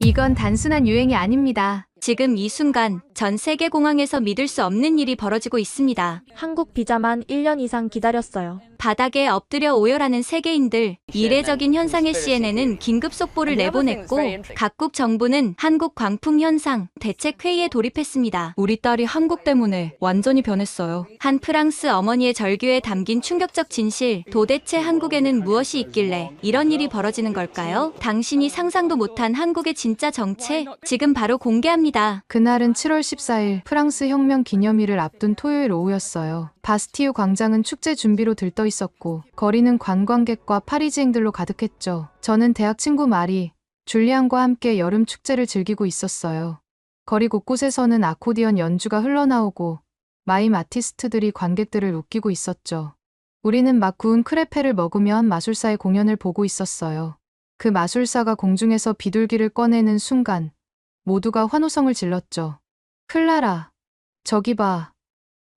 이건 단순한 유행이 아닙니다. 지금 이 순간 전 세계 공항에서 믿을 수 없는 일이 벌어지고 있습니다. 한국 비자만 1년 이상 기다렸어요. 바닥에 엎드려 오열하는 세계인들. 이례적인 현상에 CNN은 긴급 속보를 내보냈고 각국 정부는 한국 광풍 현상 대책회의에 돌입했습니다. 우리 딸이 한국 때문에 완전히 변했어요. 한 프랑스 어머니의 절규에 담긴 충격적 진실. 도대체 한국에는 무엇이 있길래 이런 일이 벌어지는 걸까요? 당신이 상상도 못한 한국의 진짜 정체 지금 바로 공개합니다. 그날은 7월 14일 프랑스 혁명 기념일을 앞둔 토요일 오후였어요. 바스티유 광장은 축제 준비로 들떠 있었고 거리는 관광객과 파리지앵들로 가득했죠. 저는 대학 친구 마리, 줄리안과 함께 여름 축제를 즐기고 있었어요. 거리 곳곳에서는 아코디언 연주가 흘러나오고 마임 아티스트들이 관객들을 웃기고 있었죠. 우리는 막 구운 크레페를 먹으며 한 마술사의 공연을 보고 있었어요. 그 마술사가 공중에서 비둘기를 꺼내는 순간 모두가 환호성을 질렀죠. 클라라, 저기 봐.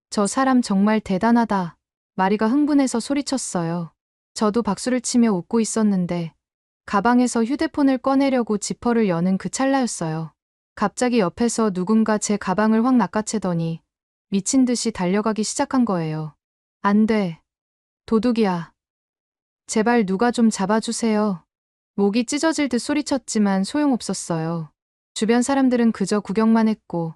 저 사람 정말 대단하다. 마리가 흥분해서 소리쳤어요. 저도 박수를 치며 웃고 있었는데 가방에서 휴대폰을 꺼내려고 지퍼를 여는 그 찰나였어요. 갑자기 옆에서 누군가 제 가방을 확 낚아채더니 미친 듯이 달려가기 시작한 거예요. 안 돼. 도둑이야. 제발 누가 좀 잡아주세요. 목이 찢어질 듯 소리쳤지만 소용없었어요. 주변 사람들은 그저 구경만 했고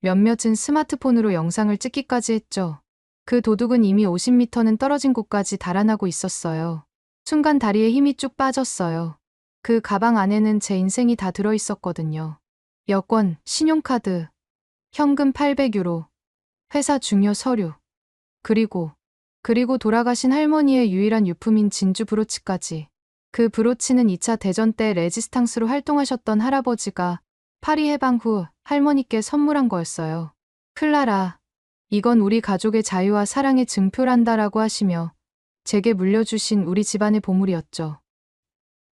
몇몇은 스마트폰으로 영상을 찍기까지 했죠. 그 도둑은 이미 50m는 떨어진 곳까지 달아나고 있었어요. 순간 다리에 힘이 쭉 빠졌어요. 그 가방 안에는 제 인생이 다 들어있었거든요. 여권, 신용카드, 현금 800유로, 회사 중요 서류, 그리고 돌아가신 할머니의 유일한 유품인 진주 브로치까지. 그 브로치는 2차 대전 때 레지스탕스로 활동하셨던 할아버지가 파리 해방 후 할머니께 선물한 거였어요. 클라라, 이건 우리 가족의 자유와 사랑의 증표란다라고 하시며 제게 물려주신 우리 집안의 보물이었죠.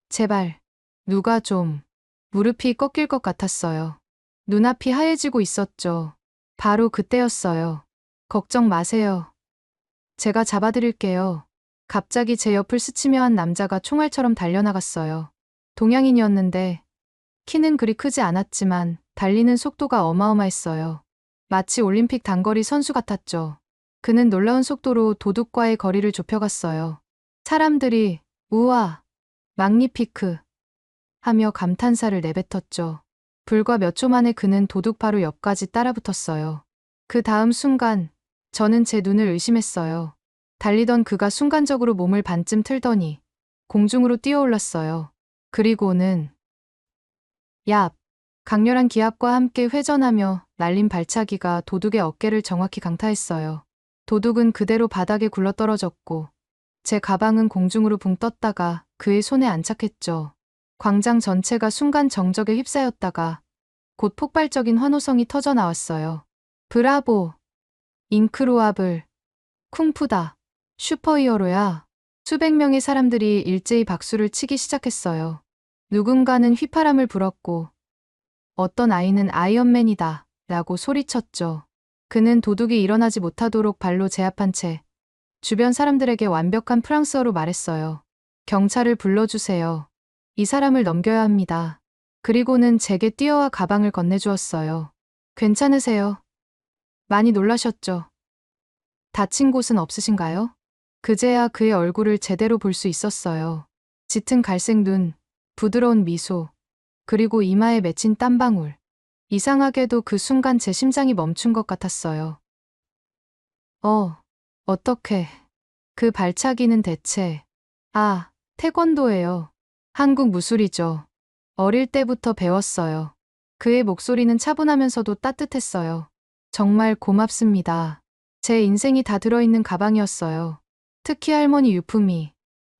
제발, 누가 좀. 무릎이 꺾일 것 같았어요. 눈앞이 하얘지고 있었죠. 바로 그때였어요. 걱정 마세요. 제가 잡아드릴게요. 갑자기 제 옆을 스치며 한 남자가 총알처럼 달려나갔어요. 동양인이었는데 키는 그리 크지 않았지만 달리는 속도가 어마어마했어요. 마치 올림픽 단거리 선수 같았죠. 그는 놀라운 속도로 도둑과의 거리를 좁혀갔어요. 사람들이 우와, magnifique 하며 감탄사를 내뱉었죠. 불과 몇 초 만에 그는 도둑 바로 옆까지 따라붙었어요. 그 다음 순간 저는 제 눈을 의심했어요. 달리던 그가 순간적으로 몸을 반쯤 틀더니 공중으로 뛰어올랐어요. 그리고는 얍! 강렬한 기압과 함께 회전하며 날린 발차기가 도둑의 어깨를 정확히 강타했어요. 도둑은 그대로 바닥에 굴러떨어졌고 제 가방은 공중으로 붕 떴다가 그의 손에 안착했죠. 광장 전체가 순간 정적에 휩싸였다가 곧 폭발적인 환호성이 터져 나왔어요. 브라보! 잉크로아블! 쿵푸다! 슈퍼히어로야! 수백 명의 사람들이 일제히 박수를 치기 시작했어요. 누군가는 휘파람을 불었고 어떤 아이는 아이언맨이다 라고 소리쳤죠. 그는 도둑이 일어나지 못하도록 발로 제압한 채 주변 사람들에게 완벽한 프랑스어로 말했어요. 경찰을 불러주세요. 이 사람을 넘겨야 합니다. 그리고는 제게 뛰어와 가방을 건네주었어요. 괜찮으세요? 많이 놀라셨죠? 다친 곳은 없으신가요? 그제야 그의 얼굴을 제대로 볼 수 있었어요. 짙은 갈색 눈, 부드러운 미소, 그리고 이마에 맺힌 땀방울. 이상하게도 그 순간 제 심장이 멈춘 것 같았어요. 어떡해. 그 발차기는 대체. 아, 태권도예요. 한국 무술이죠. 어릴 때부터 배웠어요. 그의 목소리는 차분하면서도 따뜻했어요. 정말 고맙습니다. 제 인생이 다 들어있는 가방이었어요. 특히 할머니 유품이.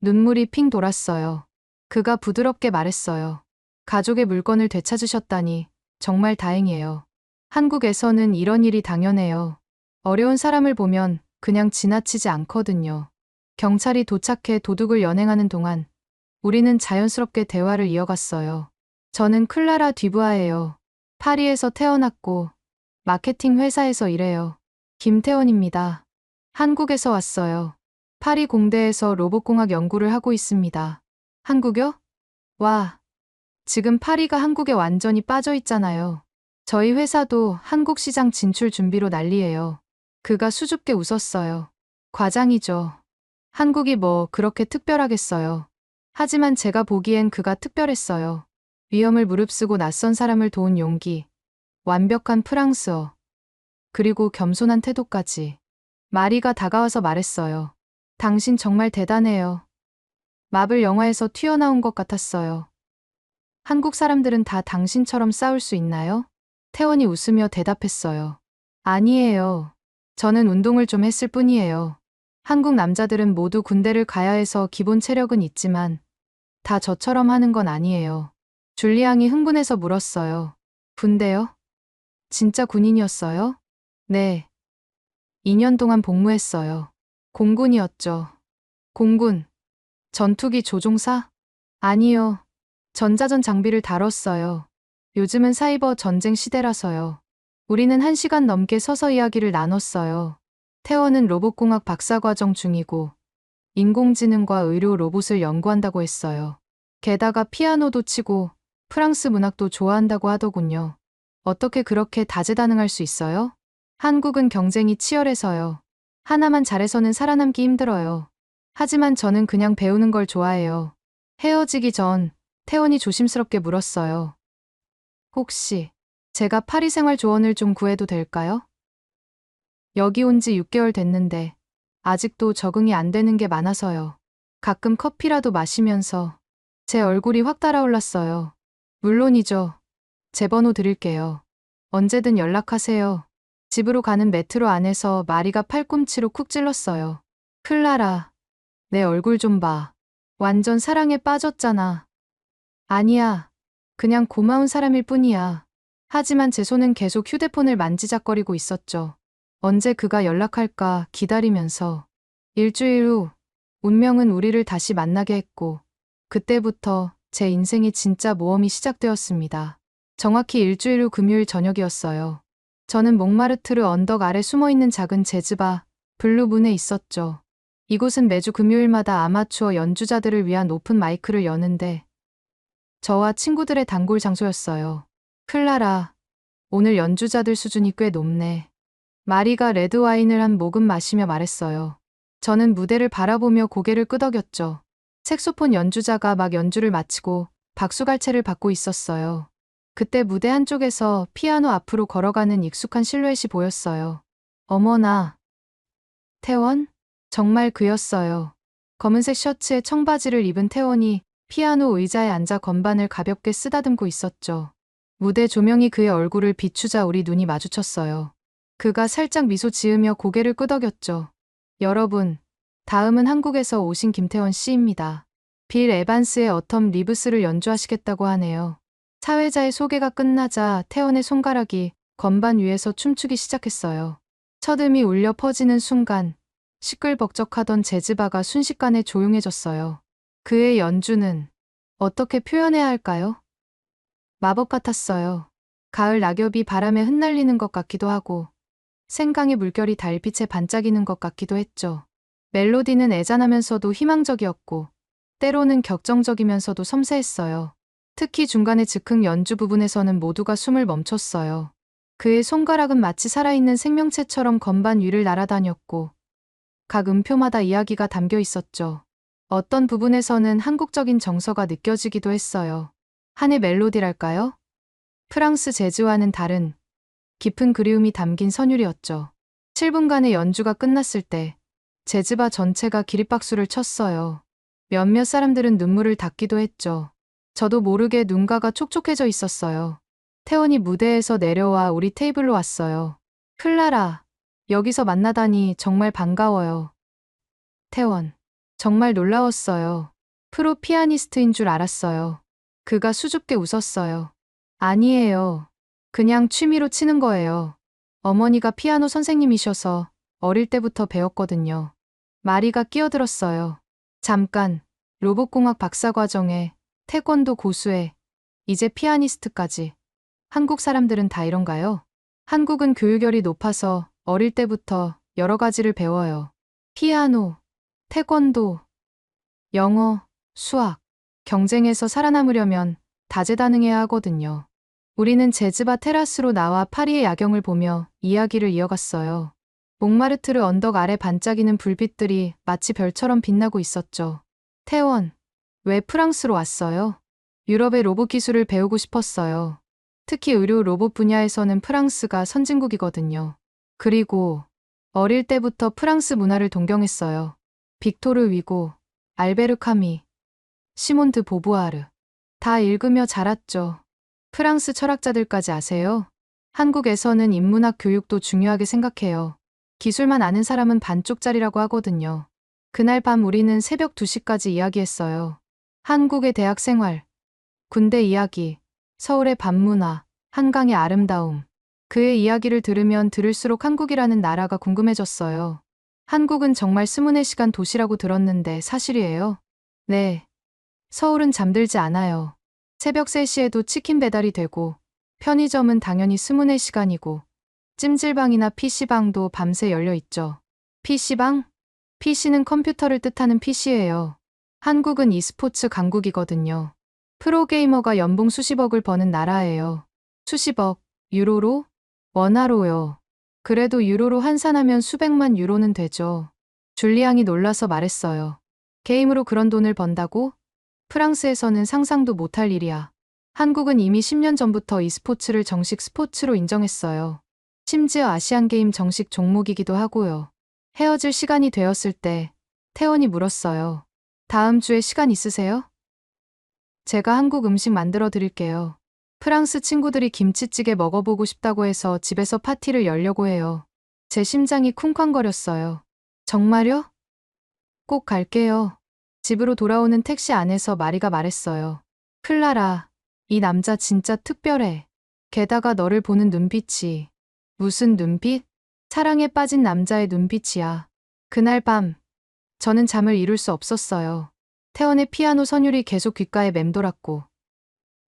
눈물이 핑 돌았어요. 그가 부드럽게 말했어요. 가족의 물건을 되찾으셨다니 정말 다행이에요. 한국에서는 이런 일이 당연해요. 어려운 사람을 보면 그냥 지나치지 않거든요. 경찰이 도착해 도둑을 연행하는 동안 우리는 자연스럽게 대화를 이어갔어요. 저는 클라라 뒤브아예요. 파리에서 태어났고 마케팅 회사에서 일해요. 김태원입니다. 한국에서 왔어요. 파리 공대에서 로봇공학 연구를 하고 있습니다. 한국요? 와, 지금 파리가 한국에 완전히 빠져 있잖아요. 저희 회사도 한국 시장 진출 준비로 난리예요. 그가 수줍게 웃었어요. 과장이죠. 한국이 뭐 그렇게 특별하겠어요. 하지만 제가 보기엔 그가 특별했어요. 위험을 무릅쓰고 낯선 사람을 도운 용기, 완벽한 프랑스어, 그리고 겸손한 태도까지. 마리가 다가와서 말했어요. 당신 정말 대단해요. 마블 영화에서 튀어나온 것 같았어요. 한국 사람들은 다 당신처럼 싸울 수 있나요? 태원이 웃으며 대답했어요. 아니에요. 저는 운동을 좀 했을 뿐이에요. 한국 남자들은 모두 군대를 가야 해서 기본 체력은 있지만 다 저처럼 하는 건 아니에요. 줄리앙이 흥분해서 물었어요. 군대요? 진짜 군인이었어요? 네. 2년 동안 복무했어요. 공군이었죠. 공군. 전투기 조종사? 아니요. 전자전 장비를 다뤘어요. 요즘은 사이버 전쟁 시대라서요. 우리는 1시간 넘게 서서 이야기를 나눴어요. 태원은 로봇공학 박사과정 중이고 인공지능과 의료 로봇을 연구한다고 했어요. 게다가 피아노도 치고 프랑스 문학도 좋아한다고 하더군요. 어떻게 그렇게 다재다능할 수 있어요? 한국은 경쟁이 치열해서요. 하나만 잘해서는 살아남기 힘들어요. 하지만 저는 그냥 배우는 걸 좋아해요. 헤어지기 전 태원이 조심스럽게 물었어요. 혹시 제가 파리 생활 조언을 좀 구해도 될까요? 여기 온 지 6개월 됐는데 아직도 적응이 안 되는 게 많아서요. 가끔 커피라도 마시면서 제 얼굴이 확 달아올랐어요. 물론이죠. 제 번호 드릴게요. 언제든 연락하세요. 집으로 가는 메트로 안에서 마리가 팔꿈치로 쿡 찔렀어요. 클라라, 내 얼굴 좀 봐. 완전 사랑에 빠졌잖아. 아니야. 그냥 고마운 사람일 뿐이야. 하지만 제 손은 계속 휴대폰을 만지작거리고 있었죠. 언제 그가 연락할까 기다리면서. 일주일 후, 운명은 우리를 다시 만나게 했고, 그때부터 제 인생의 진짜 모험이 시작되었습니다. 정확히 일주일 후 금요일 저녁이었어요. 저는 몽마르트르 언덕 아래 숨어있는 작은 재즈바, 블루문에 있었죠. 이곳은 매주 금요일마다 아마추어 연주자들을 위한 오픈 마이크를 여는데, 저와 친구들의 단골 장소였어요. 클라라, 오늘 연주자들 수준이 꽤 높네. 마리가 레드와인을 한 모금 마시며 말했어요. 저는 무대를 바라보며 고개를 끄덕였죠. 색소폰 연주자가 막 연주를 마치고 박수갈채를 받고 있었어요. 그때 무대 한쪽에서 피아노 앞으로 걸어가는 익숙한 실루엣이 보였어요. 어머나. 태원? 정말 그였어요. 검은색 셔츠에 청바지를 입은 태원이 피아노 의자에 앉아 건반을 가볍게 쓰다듬고 있었죠. 무대 조명이 그의 얼굴을 비추자 우리 눈이 마주쳤어요. 그가 살짝 미소 지으며 고개를 끄덕였죠. 여러분, 다음은 한국에서 오신 김태원 씨입니다. 빌 에반스의 어텀 리브스를 연주하시겠다고 하네요. 사회자의 소개가 끝나자 태원의 손가락이 건반 위에서 춤추기 시작했어요. 첫음이 울려 퍼지는 순간 시끌벅적하던 재즈바가 순식간에 조용해졌어요. 그의 연주는 어떻게 표현해야 할까요? 마법 같았어요. 가을 낙엽이 바람에 흩날리는 것 같기도 하고 생강의 물결이 달빛에 반짝이는 것 같기도 했죠. 멜로디는 애잔하면서도 희망적이었고 때로는 격정적이면서도 섬세했어요. 특히 중간의 즉흥 연주 부분에서는 모두가 숨을 멈췄어요. 그의 손가락은 마치 살아있는 생명체처럼 건반 위를 날아다녔고 각 음표마다 이야기가 담겨 있었죠. 어떤 부분에서는 한국적인 정서가 느껴지기도 했어요. 한의 멜로디랄까요? 프랑스 재즈와는 다른 깊은 그리움이 담긴 선율이었죠. 7분간의 연주가 끝났을 때 재즈바 전체가 기립박수를 쳤어요. 몇몇 사람들은 눈물을 닦기도 했죠. 저도 모르게 눈가가 촉촉해져 있었어요. 태원이 무대에서 내려와 우리 테이블로 왔어요. 클라라, 여기서 만나다니 정말 반가워요. 태원, 정말 놀라웠어요. 프로 피아니스트인 줄 알았어요. 그가 수줍게 웃었어요. 아니에요. 그냥 취미로 치는 거예요. 어머니가 피아노 선생님이셔서 어릴 때부터 배웠거든요. 마리가 끼어들었어요. 잠깐, 로봇공학 박사과정에, 태권도 고수에, 이제 피아니스트까지. 한국 사람들은 다 이런가요? 한국은 교육열이 높아서 어릴 때부터 여러 가지를 배워요. 피아노, 태권도, 영어, 수학. 경쟁에서 살아남으려면 다재다능해야 하거든요. 우리는 제즈바 테라스로 나와 파리의 야경을 보며 이야기를 이어갔어요. 몽마르트르 언덕 아래 반짝이는 불빛들이 마치 별처럼 빛나고 있었죠. 태원, 왜 프랑스로 왔어요? 유럽의 로봇 기술을 배우고 싶었어요. 특히 의료 로봇 분야에서는 프랑스가 선진국이거든요. 그리고 어릴 때부터 프랑스 문화를 동경했어요. 빅토르 위고, 알베르 카미, 시몬 드 보부아르. 다 읽으며 자랐죠. 프랑스 철학자들까지 아세요? 한국에서는 인문학 교육도 중요하게 생각해요. 기술만 아는 사람은 반쪽짜리라고 하거든요. 그날 밤 우리는 새벽 2시까지 이야기했어요. 한국의 대학 생활, 군대 이야기, 서울의 밤문화, 한강의 아름다움. 그의 이야기를 들으면 들을수록 한국이라는 나라가 궁금해졌어요. 한국은 정말 24시간 도시라고 들었는데 사실이에요? 네. 서울은 잠들지 않아요. 새벽 3시에도 치킨 배달이 되고, 편의점은 당연히 24시간이고, 찜질방이나 PC방도 밤새 열려 있죠. PC방? PC는 컴퓨터를 뜻하는 PC예요. 한국은 e스포츠 강국이거든요. 프로게이머가 연봉 수십억을 버는 나라예요. 수십억, 유로로? 원화로요. 그래도 유로로 환산하면 수백만 유로는 되죠. 줄리앙이 놀라서 말했어요. 게임으로 그런 돈을 번다고? 프랑스에서는 상상도 못할 일이야. 한국은 이미 10년 전부터 e스포츠를 정식 스포츠로 인정했어요. 심지어 아시안게임 정식 종목이기도 하고요. 헤어질 시간이 되었을 때 태원이 물었어요. 다음 주에 시간 있으세요? 제가 한국 음식 만들어 드릴게요. 프랑스 친구들이 김치찌개 먹어보고 싶다고 해서 집에서 파티를 열려고 해요. 제 심장이 쿵쾅거렸어요. 정말요? 꼭 갈게요. 집으로 돌아오는 택시 안에서 마리가 말했어요. 클라라, 이 남자 진짜 특별해. 게다가 너를 보는 눈빛이. 무슨 눈빛? 사랑에 빠진 남자의 눈빛이야. 그날 밤, 저는 잠을 이룰 수 없었어요. 태원의 피아노 선율이 계속 귓가에 맴돌았고,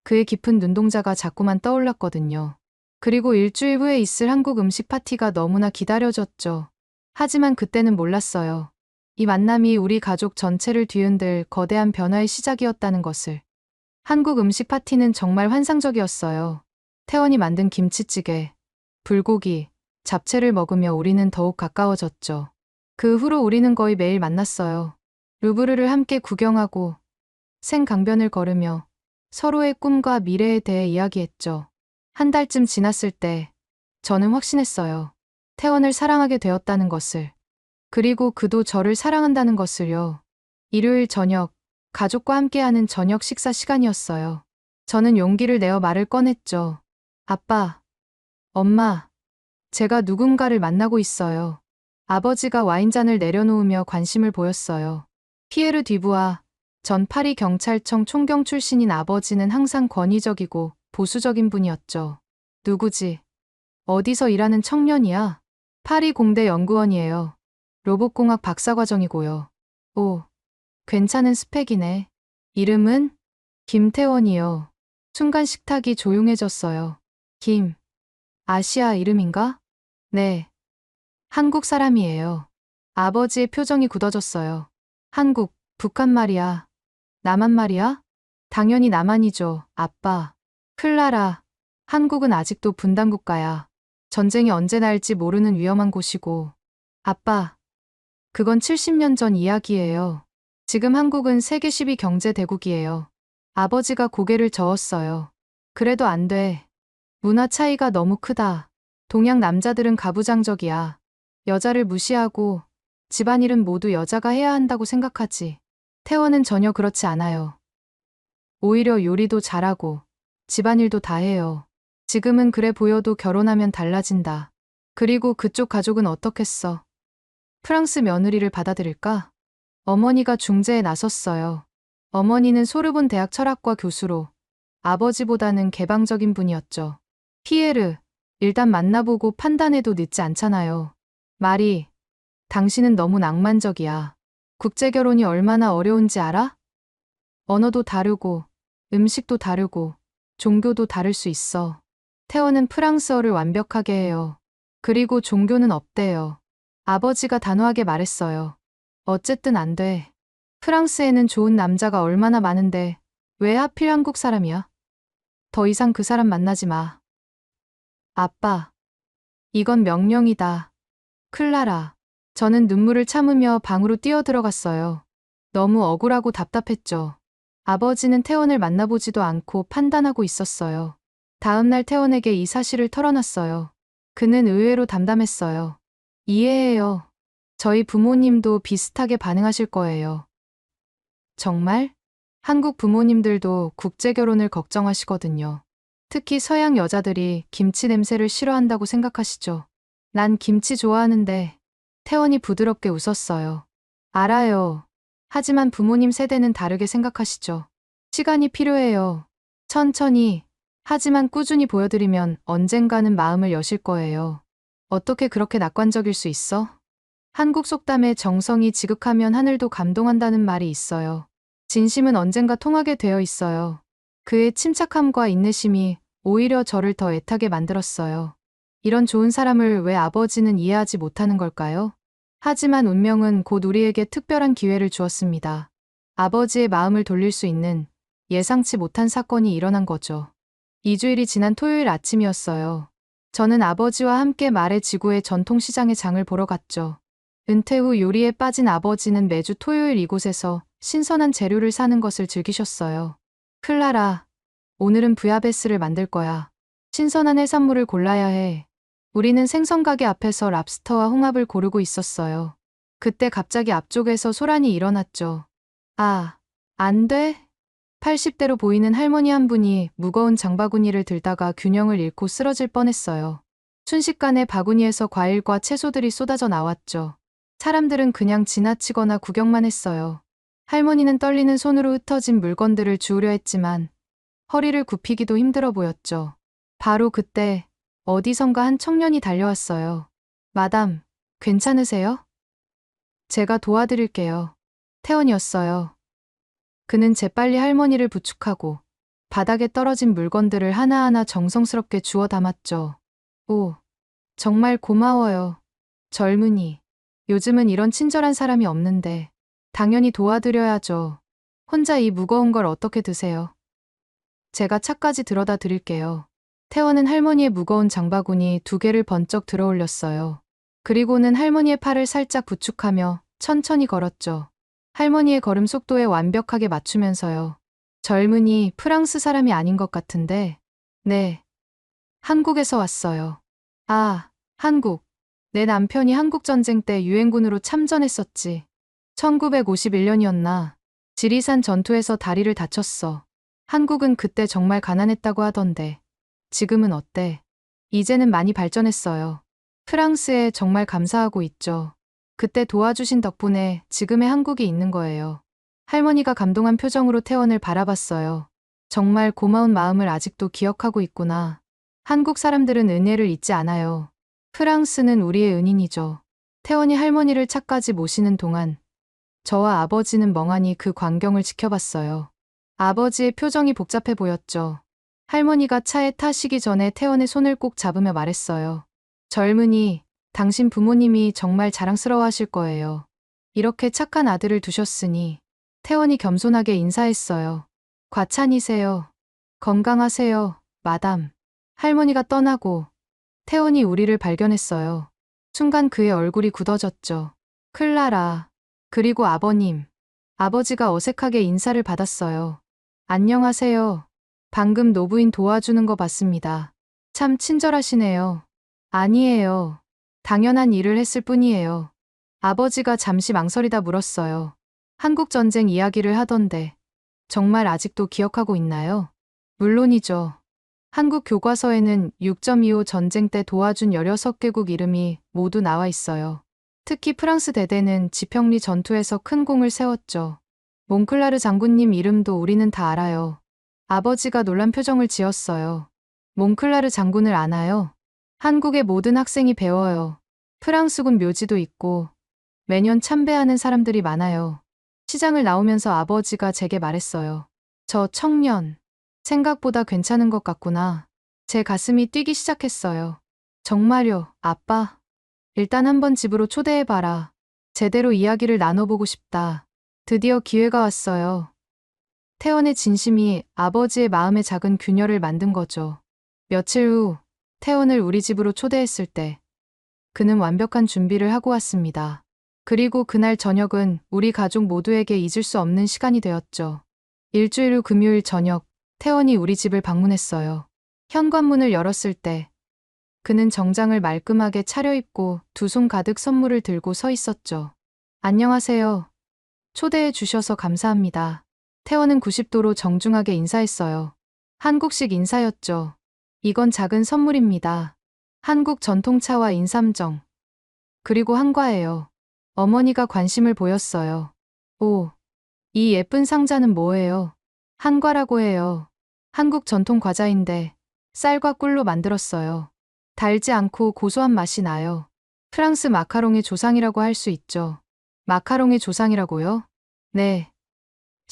그의 깊은 눈동자가 자꾸만 떠올랐거든요. 그리고 일주일 후에 있을 한국 음식 파티가 너무나 기다려졌죠. 하지만 그때는 몰랐어요. 이 만남이 우리 가족 전체를 뒤흔들 거대한 변화의 시작이었다는 것을. 한국 음식 파티는 정말 환상적이었어요. 태원이 만든 김치찌개, 불고기, 잡채를 먹으며 우리는 더욱 가까워졌죠. 그 후로 우리는 거의 매일 만났어요. 루브르를 함께 구경하고 생강변을 걸으며 서로의 꿈과 미래에 대해 이야기했죠. 한 달쯤 지났을 때 저는 확신했어요. 태원을 사랑하게 되었다는 것을. 그리고 그도 저를 사랑한다는 것을요. 일요일 저녁, 가족과 함께하는 저녁 식사 시간이었어요. 저는 용기를 내어 말을 꺼냈죠. 아빠, 엄마, 제가 누군가를 만나고 있어요. 아버지가 와인잔을 내려놓으며 관심을 보였어요. 피에르 뒤부아, 전 파리 경찰청 총경 출신인 아버지는 항상 권위적이고 보수적인 분이었죠. 누구지? 어디서 일하는 청년이야? 파리 공대 연구원이에요. 로봇공학 박사과정이고요. 오, 괜찮은 스펙이네. 이름은? 김태원이요. 순간 식탁이 조용해졌어요. 김, 아시아 이름인가? 네. 한국 사람이에요. 아버지의 표정이 굳어졌어요. 한국, 북한 말이야. 남한 말이야? 당연히 남한이죠, 아빠. 클라라, 한국은 아직도 분단국가야. 전쟁이 언제 날지 모르는 위험한 곳이고. 아빠, 그건 70년 전 이야기예요. 지금 한국은 세계 10위 경제 대국이에요. 아버지가 고개를 저었어요. 그래도 안 돼. 문화 차이가 너무 크다. 동양 남자들은 가부장적이야. 여자를 무시하고 집안일은 모두 여자가 해야 한다고 생각하지. 태원은 전혀 그렇지 않아요. 오히려 요리도 잘하고 집안일도 다 해요. 지금은 그래 보여도 결혼하면 달라진다. 그리고 그쪽 가족은 어떻겠어? 프랑스 며느리를 받아들일까? 어머니가 중재에 나섰어요. 어머니는 소르본 대학 철학과 교수로 아버지보다는 개방적인 분이었죠. 피에르, 일단 만나보고 판단해도 늦지 않잖아요. 마리, 당신은 너무 낭만적이야. 국제결혼이 얼마나 어려운지 알아? 언어도 다르고, 음식도 다르고, 종교도 다를 수 있어. 태원은 프랑스어를 완벽하게 해요. 그리고 종교는 없대요. 아버지가 단호하게 말했어요. 어쨌든 안 돼. 프랑스에는 좋은 남자가 얼마나 많은데 왜 하필 한국 사람이야? 더 이상 그 사람 만나지 마. 아빠, 이건 명령이다. 클라라. 저는 눈물을 참으며 방으로 뛰어들어갔어요. 너무 억울하고 답답했죠. 아버지는 태원을 만나보지도 않고 판단하고 있었어요. 다음날 태원에게 이 사실을 털어놨어요. 그는 의외로 담담했어요. 이해해요. 저희 부모님도 비슷하게 반응하실 거예요. 정말? 한국 부모님들도 국제 결혼을 걱정하시거든요. 특히 서양 여자들이 김치 냄새를 싫어한다고 생각하시죠. 난 김치 좋아하는데. 태원이 부드럽게 웃었어요. 알아요. 하지만 부모님 세대는 다르게 생각하시죠. 시간이 필요해요. 천천히, 하지만 꾸준히 보여드리면 언젠가는 마음을 여실 거예요. 어떻게 그렇게 낙관적일 수 있어? 한국 속담에 정성이 지극하면 하늘도 감동한다는 말이 있어요. 진심은 언젠가 통하게 되어 있어요. 그의 침착함과 인내심이 오히려 저를 더 애타게 만들었어요. 이런 좋은 사람을 왜 아버지는 이해하지 못하는 걸까요? 하지만 운명은 곧 우리에게 특별한 기회를 주었습니다. 아버지의 마음을 돌릴 수 있는 예상치 못한 사건이 일어난 거죠. 2주일이 지난 토요일 아침이었어요. 저는 아버지와 함께 말의 지구의 전통시장에 장을 보러 갔죠. 은퇴 후 요리에 빠진 아버지는 매주 토요일 이곳에서 신선한 재료를 사는 것을 즐기셨어요. 클라라, 오늘은 부야베스를 만들 거야. 신선한 해산물을 골라야 해. 우리는 생선 가게 앞에서 랍스터와 홍합을 고르고 있었어요. 그때 갑자기 앞쪽에서 소란이 일어났죠. 아, 안 돼? 80대로 보이는 할머니 한 분이 무거운 장바구니를 들다가 균형을 잃고 쓰러질 뻔했어요. 순식간에 바구니에서 과일과 채소들이 쏟아져 나왔죠. 사람들은 그냥 지나치거나 구경만 했어요. 할머니는 떨리는 손으로 흩어진 물건들을 주우려 했지만 허리를 굽히기도 힘들어 보였죠. 바로 그때 어디선가 한 청년이 달려왔어요. 마담, 괜찮으세요? 제가 도와드릴게요. 태원이었어요. 그는 재빨리 할머니를 부축하고 바닥에 떨어진 물건들을 하나하나 정성스럽게 주워 담았죠. 오, 정말 고마워요. 젊은이. 요즘은 이런 친절한 사람이 없는데 당연히 도와드려야죠. 혼자 이 무거운 걸 어떻게 드세요? 제가 차까지 들어다 드릴게요. 태원은 할머니의 무거운 장바구니 2개를 번쩍 들어 올렸어요. 그리고는 할머니의 팔을 살짝 부축하며 천천히 걸었죠. 할머니의 걸음 속도에 완벽하게 맞추면서요. 젊은이 프랑스 사람이 아닌 것 같은데. 네. 한국에서 왔어요. 아, 한국. 내 남편이 한국전쟁 때 유엔군으로 참전했었지. 1951년이었나. 지리산 전투에서 다리를 다쳤어. 한국은 그때 정말 가난했다고 하던데. 지금은 어때? 이제는 많이 발전했어요. 프랑스에 정말 감사하고 있죠. 그때 도와주신 덕분에 지금의 한국이 있는 거예요. 할머니가 감동한 표정으로 태원을 바라봤어요. 정말 고마운 마음을 아직도 기억하고 있구나. 한국 사람들은 은혜를 잊지 않아요. 프랑스는 우리의 은인이죠. 태원이 할머니를 차까지 모시는 동안 저와 아버지는 멍하니 그 광경을 지켜봤어요. 아버지의 표정이 복잡해 보였죠. 할머니가 차에 타시기 전에 태원의 손을 꼭 잡으며 말했어요. 젊은이, 당신 부모님이 정말 자랑스러워하실 거예요. 이렇게 착한 아들을 두셨으니. 태원이 겸손하게 인사했어요. 과찬이세요. 건강하세요, 마담. 할머니가 떠나고 태원이 우리를 발견했어요. 순간 그의 얼굴이 굳어졌죠. 클라라. 그리고 아버님. 아버지가 어색하게 인사를 받았어요. 안녕하세요. 방금 노부인 도와주는 거 봤습니다. 참 친절하시네요. 아니에요. 당연한 일을 했을 뿐이에요. 아버지가 잠시 망설이다 물었어요. 한국전쟁 이야기를 하던데 정말 아직도 기억하고 있나요? 물론이죠. 한국 교과서에는 6.25 전쟁 때 도와준 16개국 이름이 모두 나와 있어요. 특히 프랑스 대대는 지평리 전투에서 큰 공을 세웠죠. 몽클라르 장군님 이름도 우리는 다 알아요. 아버지가 놀란 표정을 지었어요. 몽클라르 장군을 아나요? 한국의 모든 학생이 배워요. 프랑스군 묘지도 있고 매년 참배하는 사람들이 많아요. 시장을 나오면서 아버지가 제게 말했어요. 저 청년. 생각보다 괜찮은 것 같구나. 제 가슴이 뛰기 시작했어요. 정말요, 아빠. 일단 한번 집으로 초대해봐라. 제대로 이야기를 나눠보고 싶다. 드디어 기회가 왔어요. 태원의 진심이 아버지의 마음에 작은 균열을 만든 거죠. 며칠 후 태원을 우리 집으로 초대했을 때 그는 완벽한 준비를 하고 왔습니다. 그리고 그날 저녁은 우리 가족 모두에게 잊을 수 없는 시간이 되었죠. 일주일 후 금요일 저녁, 태원이 우리 집을 방문했어요. 현관문을 열었을 때 그는 정장을 말끔하게 차려입고 두 손 가득 선물을 들고 서 있었죠. 안녕하세요. 초대해 주셔서 감사합니다. 태원은 90도로 정중하게 인사했어요. 한국식 인사였죠. 이건 작은 선물입니다. 한국 전통차와 인삼정. 그리고 한과예요. 어머니가 관심을 보였어요. 오, 이 예쁜 상자는 뭐예요? 한과라고 해요. 한국 전통 과자인데 쌀과 꿀로 만들었어요. 달지 않고 고소한 맛이 나요. 프랑스 마카롱의 조상이라고 할 수 있죠. 마카롱의 조상이라고요? 네.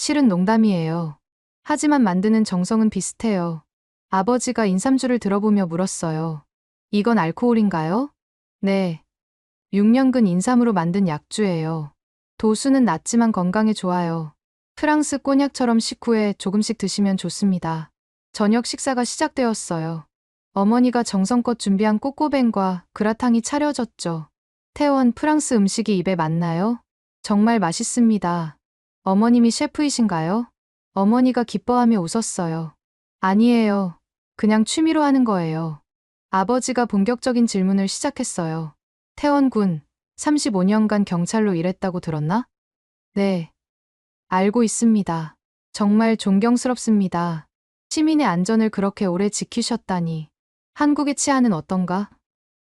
실은 농담이에요. 하지만 만드는 정성은 비슷해요. 아버지가 인삼주를 들어보며 물었어요. 이건 알코올인가요? 네. 6년근 인삼으로 만든 약주예요. 도수는 낮지만 건강에 좋아요. 프랑스 꼬냑처럼 식후에 조금씩 드시면 좋습니다. 저녁 식사가 시작되었어요. 어머니가 정성껏 준비한 꼬꼬뱅과 그라탕이 차려졌죠. 태원 프랑스 음식이 입에 맞나요? 정말 맛있습니다. 어머님이 셰프이신가요? 어머니가 기뻐하며 웃었어요. 아니에요. 그냥 취미로 하는 거예요. 아버지가 본격적인 질문을 시작했어요. 태원 군, 35년간 경찰로 일했다고 들었나? 네. 알고 있습니다. 정말 존경스럽습니다. 시민의 안전을 그렇게 오래 지키셨다니. 한국의 치안은 어떤가?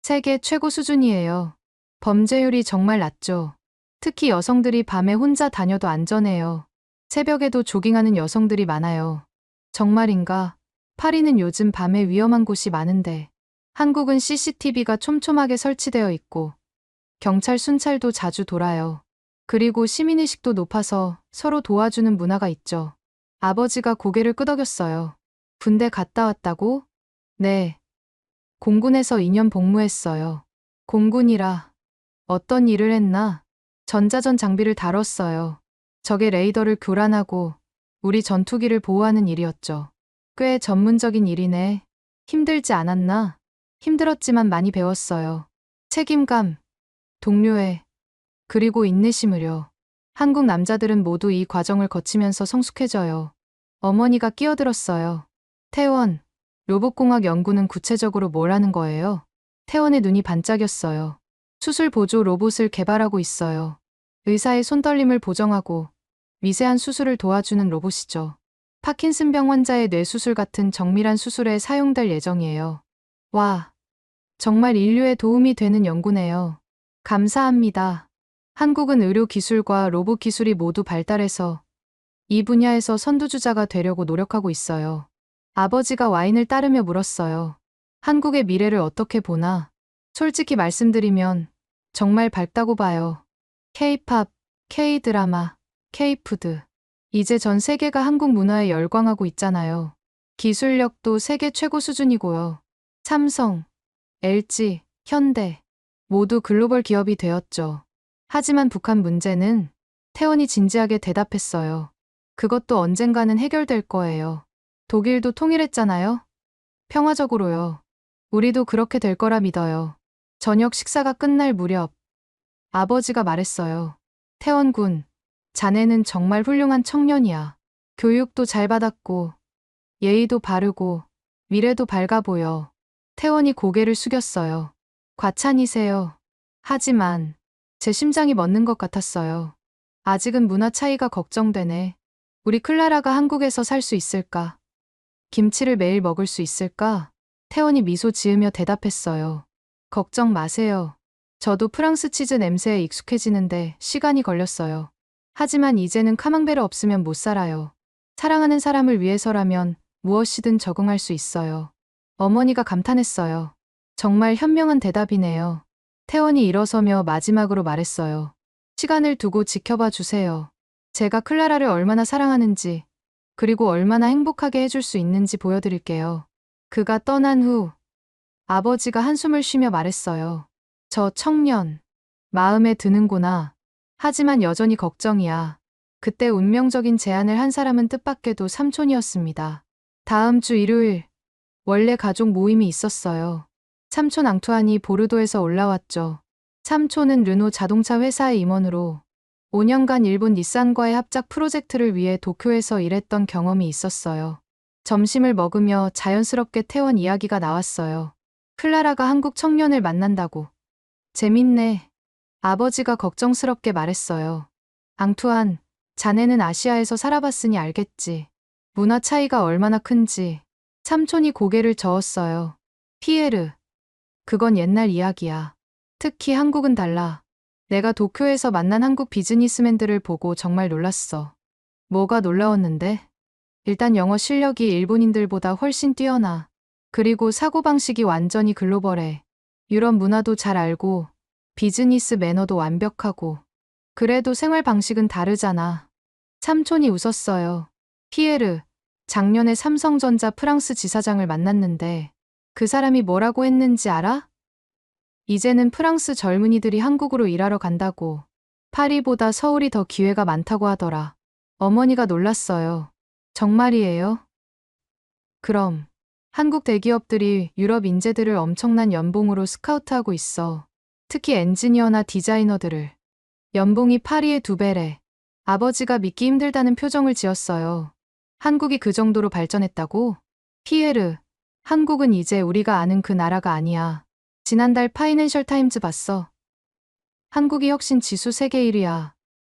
세계 최고 수준이에요. 범죄율이 정말 낮죠. 특히 여성들이 밤에 혼자 다녀도 안전해요. 새벽에도 조깅하는 여성들이 많아요. 정말인가? 파리는 요즘 밤에 위험한 곳이 많은데 한국은 CCTV가 촘촘하게 설치되어 있고 경찰 순찰도 자주 돌아요. 그리고 시민의식도 높아서 서로 도와주는 문화가 있죠. 아버지가 고개를 끄덕였어요. 군대 갔다 왔다고? 네. 공군에서 2년 복무했어요. 공군이라 어떤 일을 했나? 전자전 장비를 다뤘어요. 적의 레이더를 교란하고 우리 전투기를 보호하는 일이었죠. 꽤 전문적인 일이네. 힘들지 않았나? 힘들었지만 많이 배웠어요. 책임감, 동료애, 그리고 인내심을요. 한국 남자들은 모두 이 과정을 거치면서 성숙해져요. 어머니가 끼어들었어요. 태원, 로봇공학 연구는 구체적으로 뭘 하는 거예요? 태원의 눈이 반짝였어요. 수술 보조 로봇을 개발하고 있어요. 의사의 손떨림을 보정하고 미세한 수술을 도와주는 로봇이죠. 파킨슨병 환자의 뇌수술 같은 정밀한 수술에 사용될 예정이에요. 와, 정말 인류에 도움이 되는 연구네요. 감사합니다. 한국은 의료 기술과 로봇 기술이 모두 발달해서 이 분야에서 선두주자가 되려고 노력하고 있어요. 아버지가 와인을 따르며 물었어요. 한국의 미래를 어떻게 보나? 솔직히 말씀드리면 정말 밝다고 봐요. K-팝, K-드라마, K-푸드. 이제 전 세계가 한국 문화에 열광하고 있잖아요. 기술력도 세계 최고 수준이고요. 삼성, LG, 현대 모두 글로벌 기업이 되었죠. 하지만 북한 문제는 태원이 진지하게 대답했어요. 그것도 언젠가는 해결될 거예요. 독일도 통일했잖아요. 평화적으로요. 우리도 그렇게 될 거라 믿어요. 저녁 식사가 끝날 무렵 아버지가 말했어요. 태원 군, 자네는 정말 훌륭한 청년이야. 교육도 잘 받았고 예의도 바르고 미래도 밝아 보여. 태원이 고개를 숙였어요. 과찬이세요. 하지만 제 심장이 멎는 것 같았어요. 아직은 문화 차이가 걱정되네. 우리 클라라가 한국에서 살 수 있을까? 김치를 매일 먹을 수 있을까? 태원이 미소 지으며 대답했어요. 걱정 마세요. 저도 프랑스 치즈 냄새에 익숙해지는데 시간이 걸렸어요. 하지만 이제는 카망베르 없으면 못 살아요. 사랑하는 사람을 위해서라면 무엇이든 적응할 수 있어요. 어머니가 감탄했어요. 정말 현명한 대답이네요. 태원이 일어서며 마지막으로 말했어요. 시간을 두고 지켜봐 주세요. 제가 클라라를 얼마나 사랑하는지, 그리고 얼마나 행복하게 해줄 수 있는지 보여드릴게요. 그가 떠난 후 아버지가 한숨을 쉬며 말했어요. 저 청년, 마음에 드는구나. 하지만 여전히 걱정이야. 그때 운명적인 제안을 한 사람은 뜻밖에도 삼촌이었습니다. 다음 주 일요일, 원래 가족 모임이 있었어요. 삼촌 앙투안이 보르도에서 올라왔죠. 삼촌은 르노 자동차 회사의 임원으로 5년간 일본 닛산과의 합작 프로젝트를 위해 도쿄에서 일했던 경험이 있었어요. 점심을 먹으며 자연스럽게 태원 이야기가 나왔어요. 클라라가 한국 청년을 만난다고. 재밌네. 아버지가 걱정스럽게 말했어요. 앙투안, 자네는 아시아에서 살아봤으니 알겠지. 문화 차이가 얼마나 큰지. 삼촌이 고개를 저었어요. 피에르. 그건 옛날 이야기야. 특히 한국은 달라. 내가 도쿄에서 만난 한국 비즈니스맨들을 보고 정말 놀랐어. 뭐가 놀라웠는데? 일단 영어 실력이 일본인들보다 훨씬 뛰어나. 그리고 사고방식이 완전히 글로벌해. 유럽 문화도 잘 알고, 비즈니스 매너도 완벽하고. 그래도 생활 방식은 다르잖아. 삼촌이 웃었어요. 피에르, 작년에 삼성전자 프랑스 지사장을 만났는데 그 사람이 뭐라고 했는지 알아? 이제는 프랑스 젊은이들이 한국으로 일하러 간다고. 파리보다 서울이 더 기회가 많다고 하더라. 어머니가 놀랐어요. 정말이에요? 그럼 한국 대기업들이 유럽 인재들을 엄청난 연봉으로 스카우트하고 있어. 특히 엔지니어나 디자이너들을. 연봉이 파리의 2배래. 아버지가 믿기 힘들다는 표정을 지었어요. 한국이 그 정도로 발전했다고? 피에르, 한국은 이제 우리가 아는 그 나라가 아니야. 지난달 파이낸셜 타임즈 봤어. 한국이 혁신 지수 세계 1위야.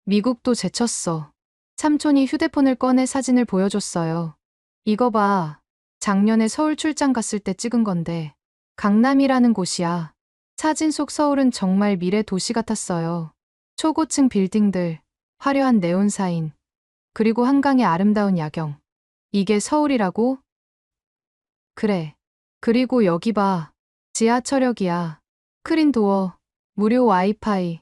미국도 제쳤어. 삼촌이 휴대폰을 꺼내 사진을 보여줬어요. 이거 봐. 작년에 서울 출장 갔을 때 찍은 건데. 강남이라는 곳이야. 사진 속 서울은 정말 미래 도시 같았어요. 초고층 빌딩들, 화려한 네온사인, 그리고 한강의 아름다운 야경. 이게 서울이라고? 그래. 그리고 여기 봐. 지하철역이야. 스크린 도어, 무료 와이파이,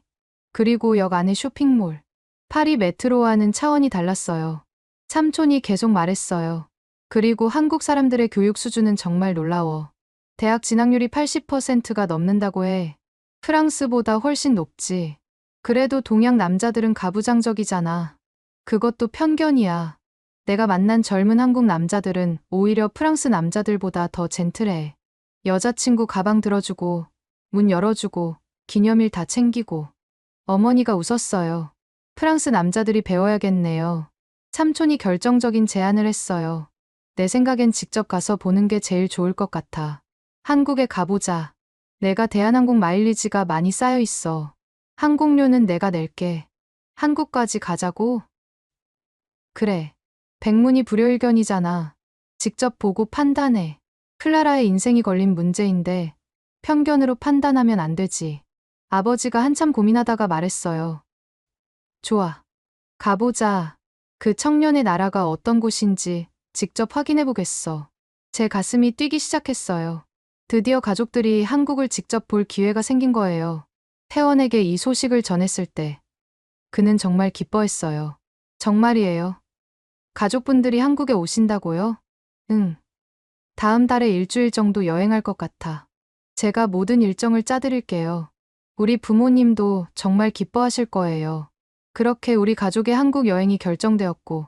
그리고 역 안에 쇼핑몰. 파리 메트로와는 차원이 달랐어요. 삼촌이 계속 말했어요. 그리고 한국 사람들의 교육 수준은 정말 놀라워. 대학 진학률이 80%가 넘는다고 해. 프랑스보다 훨씬 높지. 그래도 동양 남자들은 가부장적이잖아. 그것도 편견이야. 내가 만난 젊은 한국 남자들은 오히려 프랑스 남자들보다 더 젠틀해. 여자친구 가방 들어주고, 문 열어주고, 기념일 다 챙기고. 어머니가 웃었어요. 프랑스 남자들이 배워야겠네요. 삼촌이 결정적인 제안을 했어요. 내 생각엔 직접 가서 보는 게 제일 좋을 것 같아. 한국에 가보자. 내가 대한항공 마일리지가 많이 쌓여 있어. 항공료는 내가 낼게. 한국까지 가자고? 그래. 백문이 불여일견이잖아. 직접 보고 판단해. 클라라의 인생이 걸린 문제인데 편견으로 판단하면 안 되지. 아버지가 한참 고민하다가 말했어요. 좋아. 가보자. 그 청년의 나라가 어떤 곳인지 직접 확인해 보겠어. 제 가슴이 뛰기 시작했어요. 드디어 가족들이 한국을 직접 볼 기회가 생긴 거예요. 태원에게 이 소식을 전했을 때 그는 정말 기뻐했어요. 정말이에요. 가족분들이 한국에 오신다고요? 응. 다음 달에 일주일 정도 여행할 것 같아. 제가 모든 일정을 짜드릴게요. 우리 부모님도 정말 기뻐하실 거예요. 그렇게 우리 가족의 한국 여행이 결정되었고,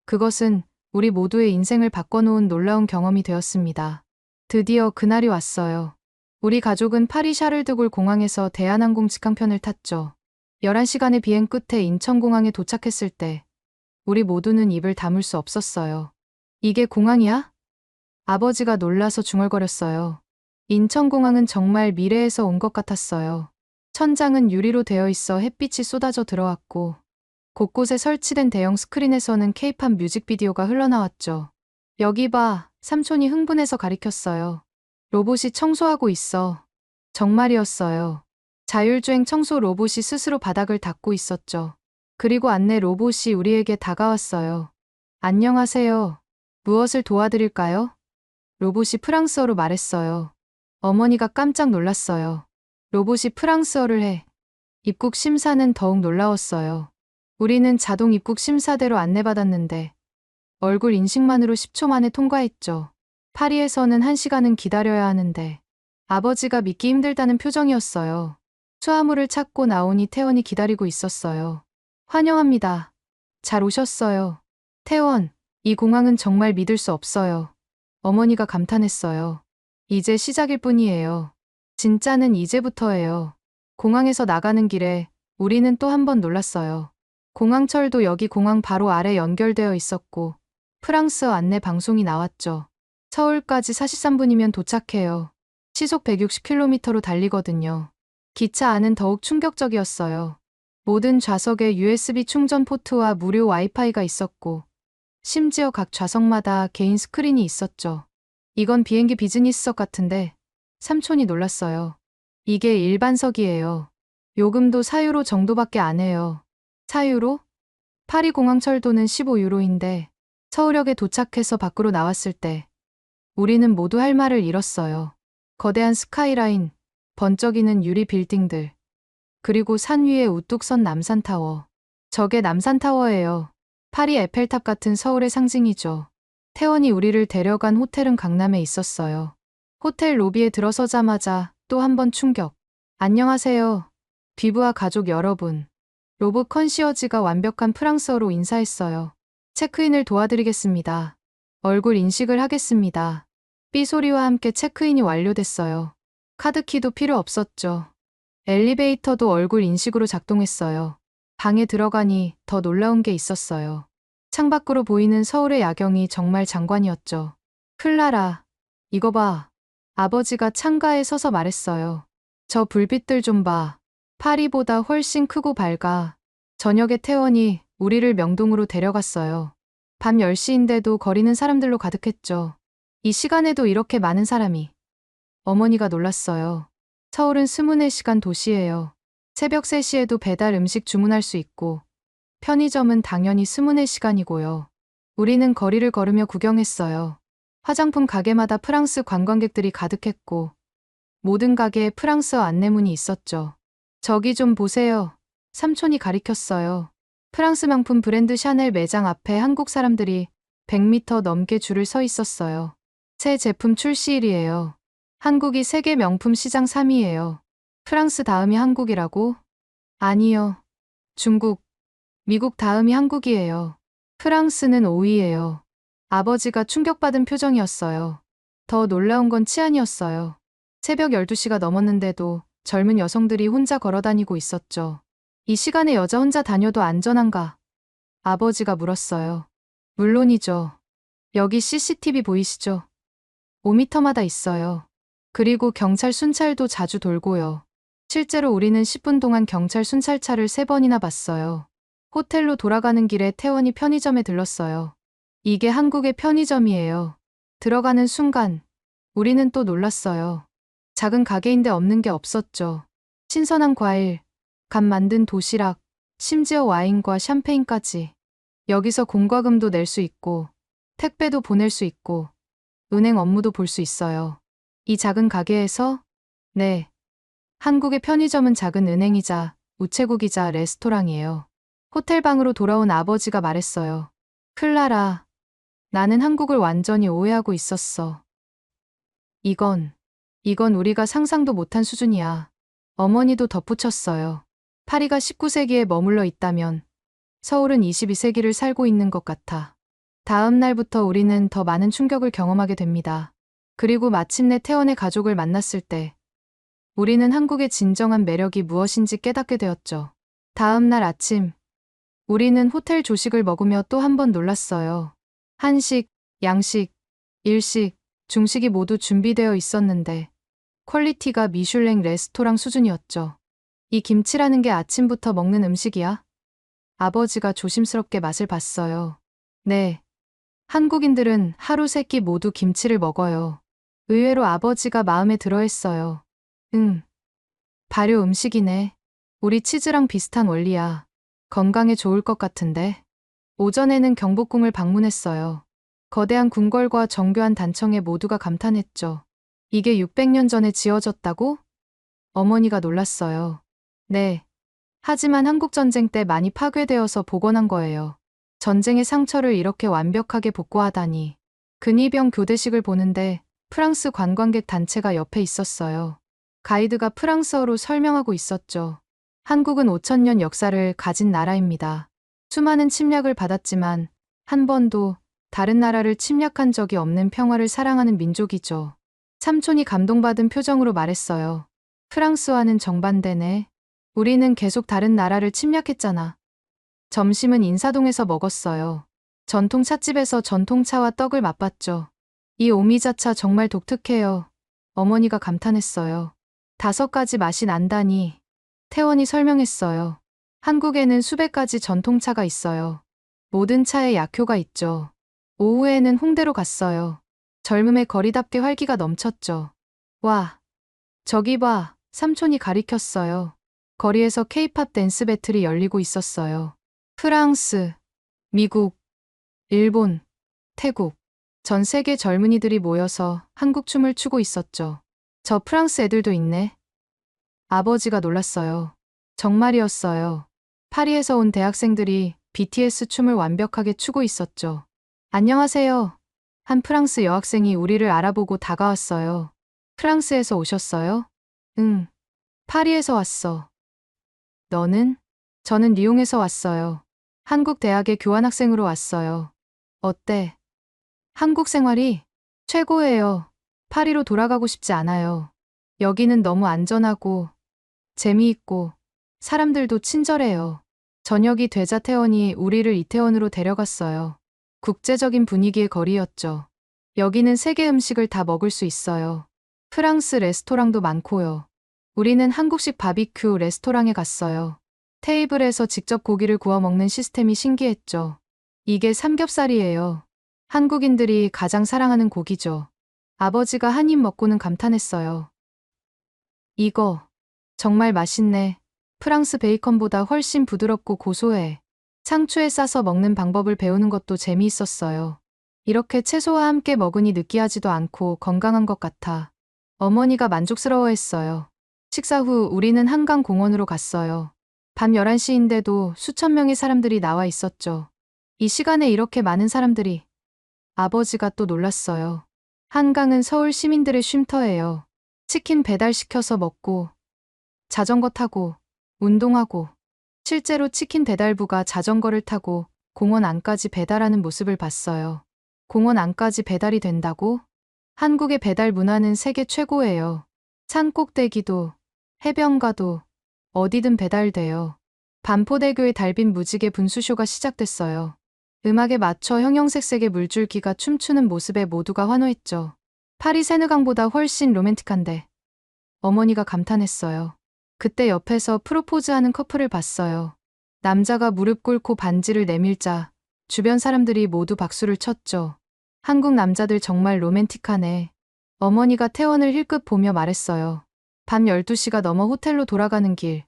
그것은 우리 모두의 인생을 바꿔놓은 놀라운 경험이 되었습니다. 드디어 그날이 왔어요. 우리 가족은 파리 샤를드골 공항에서 대한항공 직항편을 탔죠. 11시간의 비행 끝에 인천공항에 도착했을 때 우리 모두는 입을 다물 수 없었어요. 이게 공항이야? 아버지가 놀라서 중얼거렸어요. 인천공항은 정말 미래에서 온 것 같았어요. 천장은 유리로 되어 있어 햇빛이 쏟아져 들어왔고 곳곳에 설치된 대형 스크린에서는 케이팝 뮤직비디오가 흘러나왔죠. 여기 봐, 삼촌이 흥분해서 가리켰어요. 로봇이 청소하고 있어. 정말이었어요. 자율주행 청소 로봇이 스스로 바닥을 닦고 있었죠. 그리고 안내 로봇이 우리에게 다가왔어요. 안녕하세요. 무엇을 도와드릴까요? 로봇이 프랑스어로 말했어요. 어머니가 깜짝 놀랐어요. 로봇이 프랑스어를 해. 입국 심사는 더욱 놀라웠어요. 우리는 자동 입국 심사대로 안내받았는데 얼굴 인식만으로 10초 만에 통과했죠. 파리에서는 1시간은 기다려야 하는데 아버지가 믿기 힘들다는 표정이었어요. 수화물을 찾고 나오니 태원이 기다리고 있었어요. 환영합니다. 잘 오셨어요. 태원, 이 공항은 정말 믿을 수 없어요. 어머니가 감탄했어요. 이제 시작일 뿐이에요. 진짜는 이제부터예요. 공항에서 나가는 길에 우리는 또 한 번 놀랐어요. 공항철도 여기 공항 바로 아래 연결되어 있었고 프랑스어 안내 방송이 나왔죠. 서울까지 43분이면 도착해요. 시속 160km로 달리거든요. 기차 안은 더욱 충격적이었어요. 모든 좌석에 USB 충전 포트와 무료 와이파이가 있었고 심지어 각 좌석마다 개인 스크린이 있었죠. 이건 비행기 비즈니스석 같은데 삼촌이 놀랐어요. 이게 일반석이에요. 요금도 4유로 정도밖에 안 해요. 4유로? 파리 공항철도는 15유로인데 서울역에 도착해서 밖으로 나왔을 때 우리는 모두 할 말을 잃었어요. 거대한 스카이라인, 번쩍이는 유리 빌딩들, 그리고 산 위에 우뚝 선 남산타워. 저게 남산타워예요. 파리 에펠탑 같은 서울의 상징이죠. 태원이 우리를 데려간 호텔은 강남에 있었어요. 호텔 로비에 들어서자마자 또 한 번 충격. 안녕하세요. 비부와 가족 여러분. 로봇 컨시어지가 완벽한 프랑스어로 인사했어요. 체크인을 도와드리겠습니다. 얼굴 인식을 하겠습니다. 삐 소리와 함께 체크인이 완료됐어요. 카드키도 필요 없었죠. 엘리베이터도 얼굴 인식으로 작동했어요. 방에 들어가니 더 놀라운 게 있었어요. 창밖으로 보이는 서울의 야경이 정말 장관이었죠. 클라라, 이거 봐. 아버지가 창가에 서서 말했어요. 저 불빛들 좀 봐. 파리보다 훨씬 크고 밝아. 저녁에 태원이 우리를 명동으로 데려갔어요. 밤 10시인데도 거리는 사람들로 가득했죠. 이 시간에도 이렇게 많은 사람이. 어머니가 놀랐어요. 서울은 24시간 도시예요. 새벽 3시에도 배달 음식 주문할 수 있고 편의점은 당연히 24시간이고요. 우리는 거리를 걸으며 구경했어요. 화장품 가게마다 프랑스 관광객들이 가득했고 모든 가게에 프랑스어 안내문이 있었죠. 저기 좀 보세요. 삼촌이 가리켰어요. 프랑스 명품 브랜드 샤넬 매장 앞에 한국 사람들이 100m 넘게 줄을 서 있었어요. 새 제품 출시일이에요. 한국이 세계 명품 시장 3위예요. 프랑스 다음이 한국이라고? 아니요. 중국, 미국 다음이 한국이에요. 프랑스는 5위예요. 아버지가 충격받은 표정이었어요. 더 놀라운 건 치안이었어요. 새벽 12시가 넘었는데도 젊은 여성들이 혼자 걸어다니고 있었죠. 이 시간에 여자 혼자 다녀도 안전한가? 아버지가 물었어요. 물론이죠. 여기 CCTV 보이시죠? 5m마다 있어요. 그리고 경찰 순찰도 자주 돌고요. 실제로 우리는 10분 동안 경찰 순찰차를 3번이나 봤어요. 호텔로 돌아가는 길에 태원이 편의점에 들렀어요. 이게 한국의 편의점이에요. 들어가는 순간 우리는 또 놀랐어요. 작은 가게인데 없는 게 없었죠. 신선한 과일, 갓 만든 도시락, 심지어 와인과 샴페인까지. 여기서 공과금도 낼 수 있고 택배도 보낼 수 있고 은행 업무도 볼 수 있어요. 이 작은 가게에서? 네. 한국의 편의점은 작은 은행이자 우체국이자 레스토랑이에요. 호텔 방으로 돌아온 아버지가 말했어요. 클라라, 나는 한국을 완전히 오해하고 있었어. 이건 우리가 상상도 못한 수준이야. 어머니도 덧붙였어요. 파리가 19세기에 머물러 있다면 서울은 22세기를 살고 있는 것 같아. 다음 날부터 우리는 더 많은 충격을 경험하게 됩니다. 그리고 마침내 태원의 가족을 만났을 때 우리는 한국의 진정한 매력이 무엇인지 깨닫게 되었죠. 다음 날 아침, 우리는 호텔 조식을 먹으며 또 한 번 놀랐어요. 한식, 양식, 일식, 중식이 모두 준비되어 있었는데 퀄리티가 미슐랭 레스토랑 수준이었죠. 이 김치라는 게 아침부터 먹는 음식이야? 아버지가 조심스럽게 맛을 봤어요. 네. 한국인들은 하루 3끼 모두 김치를 먹어요. 의외로 아버지가 마음에 들어 했어요. 응. 발효 음식이네. 우리 치즈랑 비슷한 원리야. 건강에 좋을 것 같은데. 오전에는 경복궁을 방문했어요. 거대한 궁궐과 정교한 단청에 모두가 감탄했죠. 이게 600년 전에 지어졌다고? 어머니가 놀랐어요. 네. 하지만 한국전쟁 때 많이 파괴되어서 복원한 거예요. 전쟁의 상처를 이렇게 완벽하게 복구하다니. 근위병 교대식을 보는데 프랑스 관광객 단체가 옆에 있었어요. 가이드가 프랑스어로 설명하고 있었죠. 한국은 5000년 역사를 가진 나라입니다. 수많은 침략을 받았지만 한 번도 다른 나라를 침략한 적이 없는 평화를 사랑하는 민족이죠. 삼촌이 감동받은 표정으로 말했어요. 프랑스와는 정반대네. 우리는 계속 다른 나라를 침략했잖아. 점심은 인사동에서 먹었어요. 전통 찻집에서 전통차와 떡을 맛봤죠. 이 오미자차 정말 독특해요. 어머니가 감탄했어요. 5가지 맛이 난다니. 태원이 설명했어요. 한국에는 수백 가지 전통차가 있어요. 모든 차에 약효가 있죠. 오후에는 홍대로 갔어요. 젊음의 거리답게 활기가 넘쳤죠. 와, 저기 봐, 삼촌이 가리켰어요. 거리에서 케이팝 댄스 배틀이 열리고 있었어요. 프랑스, 미국, 일본, 태국, 전 세계 젊은이들이 모여서 한국 춤을 추고 있었죠. 저 프랑스 애들도 있네. 아버지가 놀랐어요. 정말이었어요. 파리에서 온 대학생들이 BTS 춤을 완벽하게 추고 있었죠. 안녕하세요. 한 프랑스 여학생이 우리를 알아보고 다가왔어요. 프랑스에서 오셨어요? 응. 파리에서 왔어. 너는? 저는 리옹에서 왔어요. 한국 대학에 교환학생으로 왔어요. 어때? 한국 생활이 최고예요. 파리로 돌아가고 싶지 않아요. 여기는 너무 안전하고 재미있고 사람들도 친절해요. 저녁이 되자 태원이 우리를 이태원으로 데려갔어요. 국제적인 분위기의 거리였죠. 여기는 세계 음식을 다 먹을 수 있어요. 프랑스 레스토랑도 많고요. 우리는 한국식 바비큐 레스토랑에 갔어요. 테이블에서 직접 고기를 구워 먹는 시스템이 신기했죠. 이게 삼겹살이에요. 한국인들이 가장 사랑하는 고기죠. 아버지가 한 입 먹고는 감탄했어요. 이거 정말 맛있네. 프랑스 베이컨보다 훨씬 부드럽고 고소해. 상추에 싸서 먹는 방법을 배우는 것도 재미있었어요. 이렇게 채소와 함께 먹으니 느끼하지도 않고 건강한 것 같아. 어머니가 만족스러워했어요. 식사 후 우리는 한강공원으로 갔어요. 밤 11시인데도 수천 명의 사람들이 나와 있었죠. 이 시간에 이렇게 많은 사람들이. 아버지가 또 놀랐어요. 한강은 서울 시민들의 쉼터예요. 치킨 배달시켜서 먹고, 자전거 타고, 운동하고, 실제로 치킨 배달부가 자전거를 타고 공원 안까지 배달하는 모습을 봤어요. 공원 안까지 배달이 된다고? 한국의 배달 문화는 세계 최고예요. 산 꼭대기도, 해변가도, 어디든 배달돼요. 반포대교의 달빛 무지개 분수쇼가 시작됐어요. 음악에 맞춰 형형색색의 물줄기가 춤추는 모습에 모두가 환호했죠. 파리 세느강보다 훨씬 로맨틱한데. 어머니가 감탄했어요. 그때 옆에서 프로포즈하는 커플을 봤어요. 남자가 무릎 꿇고 반지를 내밀자 주변 사람들이 모두 박수를 쳤죠. 한국 남자들 정말 로맨틱하네. 어머니가 태원을 힐끗 보며 말했어요. 밤 12시가 넘어 호텔로 돌아가는 길.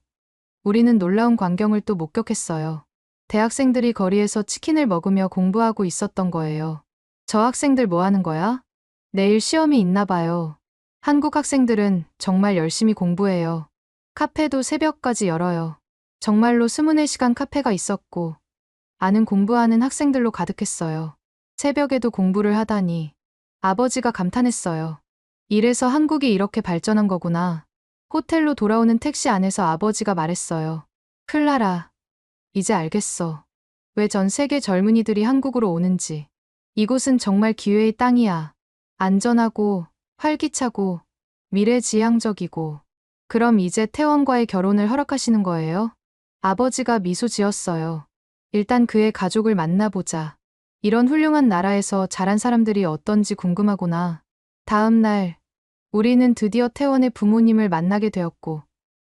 우리는 놀라운 광경을 또 목격했어요. 대학생들이 거리에서 치킨을 먹으며 공부하고 있었던 거예요. 저 학생들 뭐 하는 거야? 내일 시험이 있나 봐요. 한국 학생들은 정말 열심히 공부해요. 카페도 새벽까지 열어요. 정말로 24시간 카페가 있었고, 아는 공부하는 학생들로 가득했어요. 새벽에도 공부를 하다니. 아버지가 감탄했어요. 이래서 한국이 이렇게 발전한 거구나. 호텔로 돌아오는 택시 안에서 아버지가 말했어요. 클라라, 이제 알겠어. 왜 전 세계 젊은이들이 한국으로 오는지. 이곳은 정말 기회의 땅이야. 안전하고, 활기차고, 미래지향적이고. 그럼 이제 태원과의 결혼을 허락하시는 거예요? 아버지가 미소 지었어요. 일단 그의 가족을 만나보자. 이런 훌륭한 나라에서 자란 사람들이 어떤지 궁금하구나. 다음 날, 우리는 드디어 태원의 부모님을 만나게 되었고,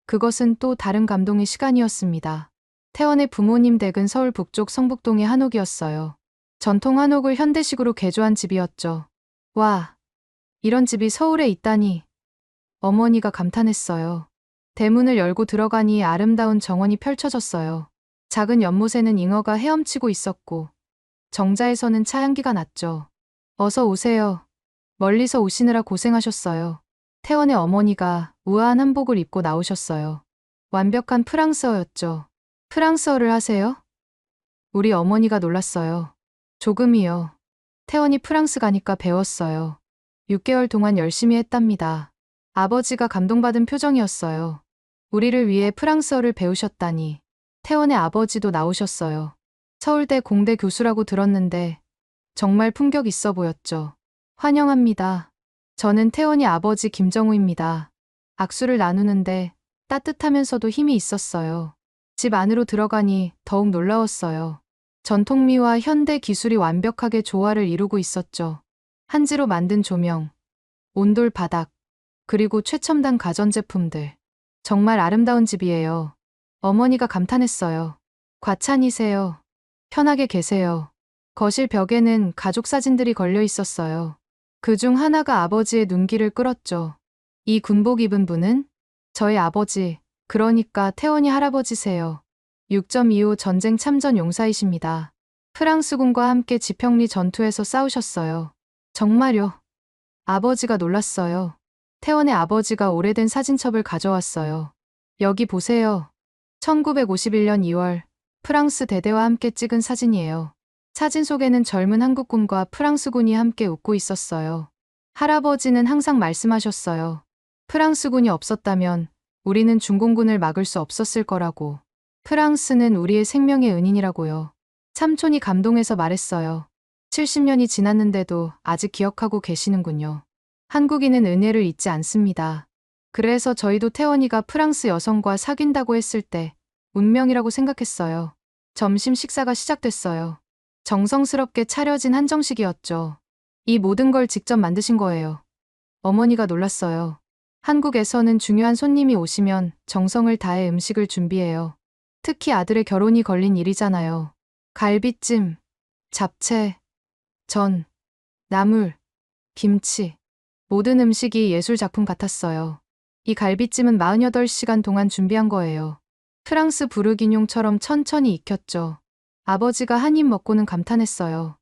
그것은 또 다른 감동의 시간이었습니다. 태원의 부모님 댁은 서울 북쪽 성북동의 한옥이었어요. 전통 한옥을 현대식으로 개조한 집이었죠. 와, 이런 집이 서울에 있다니. 어머니가 감탄했어요. 대문을 열고 들어가니 아름다운 정원이 펼쳐졌어요. 작은 연못에는 잉어가 헤엄치고 있었고, 정자에서는 차향기가 났죠. 어서 오세요. 멀리서 오시느라 고생하셨어요. 태원의 어머니가 우아한 한복을 입고 나오셨어요. 완벽한 프랑스어였죠. 프랑스어를 하세요? 우리 어머니가 놀랐어요. 조금이요. 태원이 프랑스 가니까 배웠어요. 6개월 동안 열심히 했답니다. 아버지가 감동받은 표정이었어요. 우리를 위해 프랑스어를 배우셨다니. 태원의 아버지도 나오셨어요. 서울대 공대 교수라고 들었는데 정말 품격 있어 보였죠. 환영합니다. 저는 태원이 아버지 김정우입니다. 악수를 나누는데 따뜻하면서도 힘이 있었어요. 집 안으로 들어가니 더욱 놀라웠어요. 전통미와 현대 기술이 완벽하게 조화를 이루고 있었죠. 한지로 만든 조명, 온돌 바닥, 그리고 최첨단 가전제품들. 정말 아름다운 집이에요. 어머니가 감탄했어요. 과찬이세요. 편하게 계세요. 거실 벽에는 가족 사진들이 걸려 있었어요. 그중 하나가 아버지의 눈길을 끌었죠. 이 군복 입은 분은 저희 아버지, 그러니까 태원이 할아버지세요. 6.25 전쟁 참전 용사이십니다. 프랑스군과 함께 지평리 전투에서 싸우셨어요. 정말요? 아버지가 놀랐어요. 태원의 아버지가 오래된 사진첩을 가져왔어요. 여기 보세요. 1951년 2월 프랑스 대대와 함께 찍은 사진이에요. 사진 속에는 젊은 한국군과 프랑스군이 함께 웃고 있었어요. 할아버지는 항상 말씀하셨어요. 프랑스군이 없었다면 우리는 중공군을 막을 수 없었을 거라고. 프랑스는 우리의 생명의 은인이라고요. 삼촌이 감동해서 말했어요. 70년이 지났는데도 아직 기억하고 계시는군요. 한국인은 은혜를 잊지 않습니다. 그래서 저희도 태원이가 프랑스 여성과 사귄다고 했을 때 운명이라고 생각했어요. 점심 식사가 시작됐어요. 정성스럽게 차려진 한정식이었죠. 이 모든 걸 직접 만드신 거예요. 어머니가 놀랐어요. 한국에서는 중요한 손님이 오시면 정성을 다해 음식을 준비해요. 특히 아들의 결혼이 걸린 일이잖아요. 갈비찜, 잡채, 전, 나물, 김치. 모든 음식이 예술 작품 같았어요. 이 갈비찜은 48시간 동안 준비한 거예요. 프랑스 부르기뇽처럼 천천히 익혔죠. 아버지가 한 입 먹고는 감탄했어요.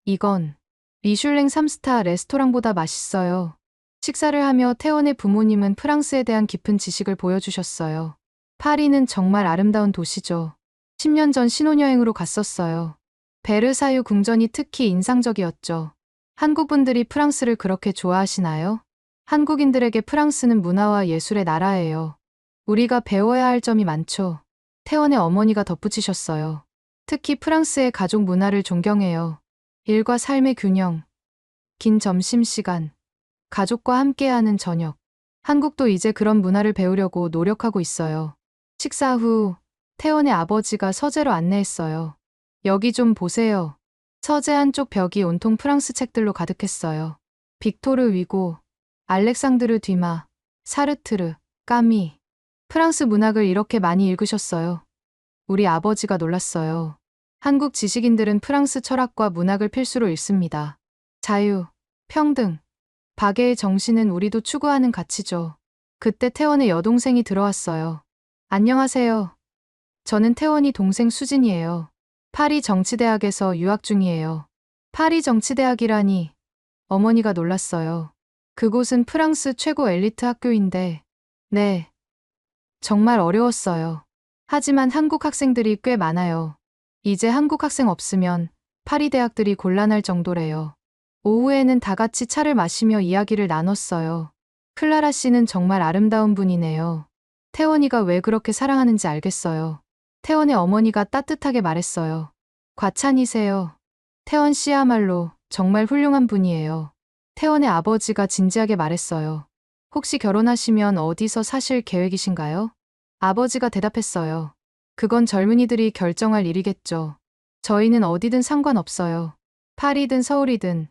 이건 미슐랭 3스타 레스토랑보다 맛있어요. 식사를 하며 태원의 부모님은 프랑스에 대한 깊은 지식을 보여주셨어요. 파리는 정말 아름다운 도시죠. 10년 전 신혼여행으로 갔었어요. 베르사유 궁전이 특히 인상적이었죠. 한국 분들이 프랑스를 그렇게 좋아하시나요? 한국인들에게 프랑스는 문화와 예술의 나라예요. 우리가 배워야 할 점이 많죠. 태원의 어머니가 덧붙이셨어요. 특히 프랑스의 가족 문화를 존경해요. 일과 삶의 균형, 긴 점심시간, 가족과 함께하는 저녁. 한국도 이제 그런 문화를 배우려고 노력하고 있어요. 식사 후 태원의 아버지가 서재로 안내했어요. 여기 좀 보세요. 서재 한쪽 벽이 온통 프랑스 책들로 가득했어요. 빅토르 위고, 알렉상드르 뒤마, 사르트르, 까미. 프랑스 문학을 이렇게 많이 읽으셨어요. 우리 아버지가 놀랐어요. 한국 지식인들은 프랑스 철학과 문학을 필수로 읽습니다. 자유, 평등, 박애의 정신은 우리도 추구하는 가치죠. 그때 태원의 여동생이 들어왔어요. 안녕하세요. 저는 태원이 동생 수진이에요. 파리 정치대학에서 유학 중이에요. 파리 정치대학이라니. 어머니가 놀랐어요. 그곳은 프랑스 최고 엘리트 학교인데, 네. 정말 어려웠어요. 하지만 한국 학생들이 꽤 많아요. 이제 한국 학생 없으면 파리 대학들이 곤란할 정도래요. 오후에는 다 같이 차를 마시며 이야기를 나눴어요. 클라라 씨는 정말 아름다운 분이네요. 태원이가 왜 그렇게 사랑하는지 알겠어요. 태원의 어머니가 따뜻하게 말했어요. 과찬이세요. 태원 씨야말로 정말 훌륭한 분이에요. 태원의 아버지가 진지하게 말했어요. 혹시 결혼하시면 어디서 사실 계획이신가요? 아버지가 대답했어요. 그건 젊은이들이 결정할 일이겠죠. 저희는 어디든 상관없어요. 파리든 서울이든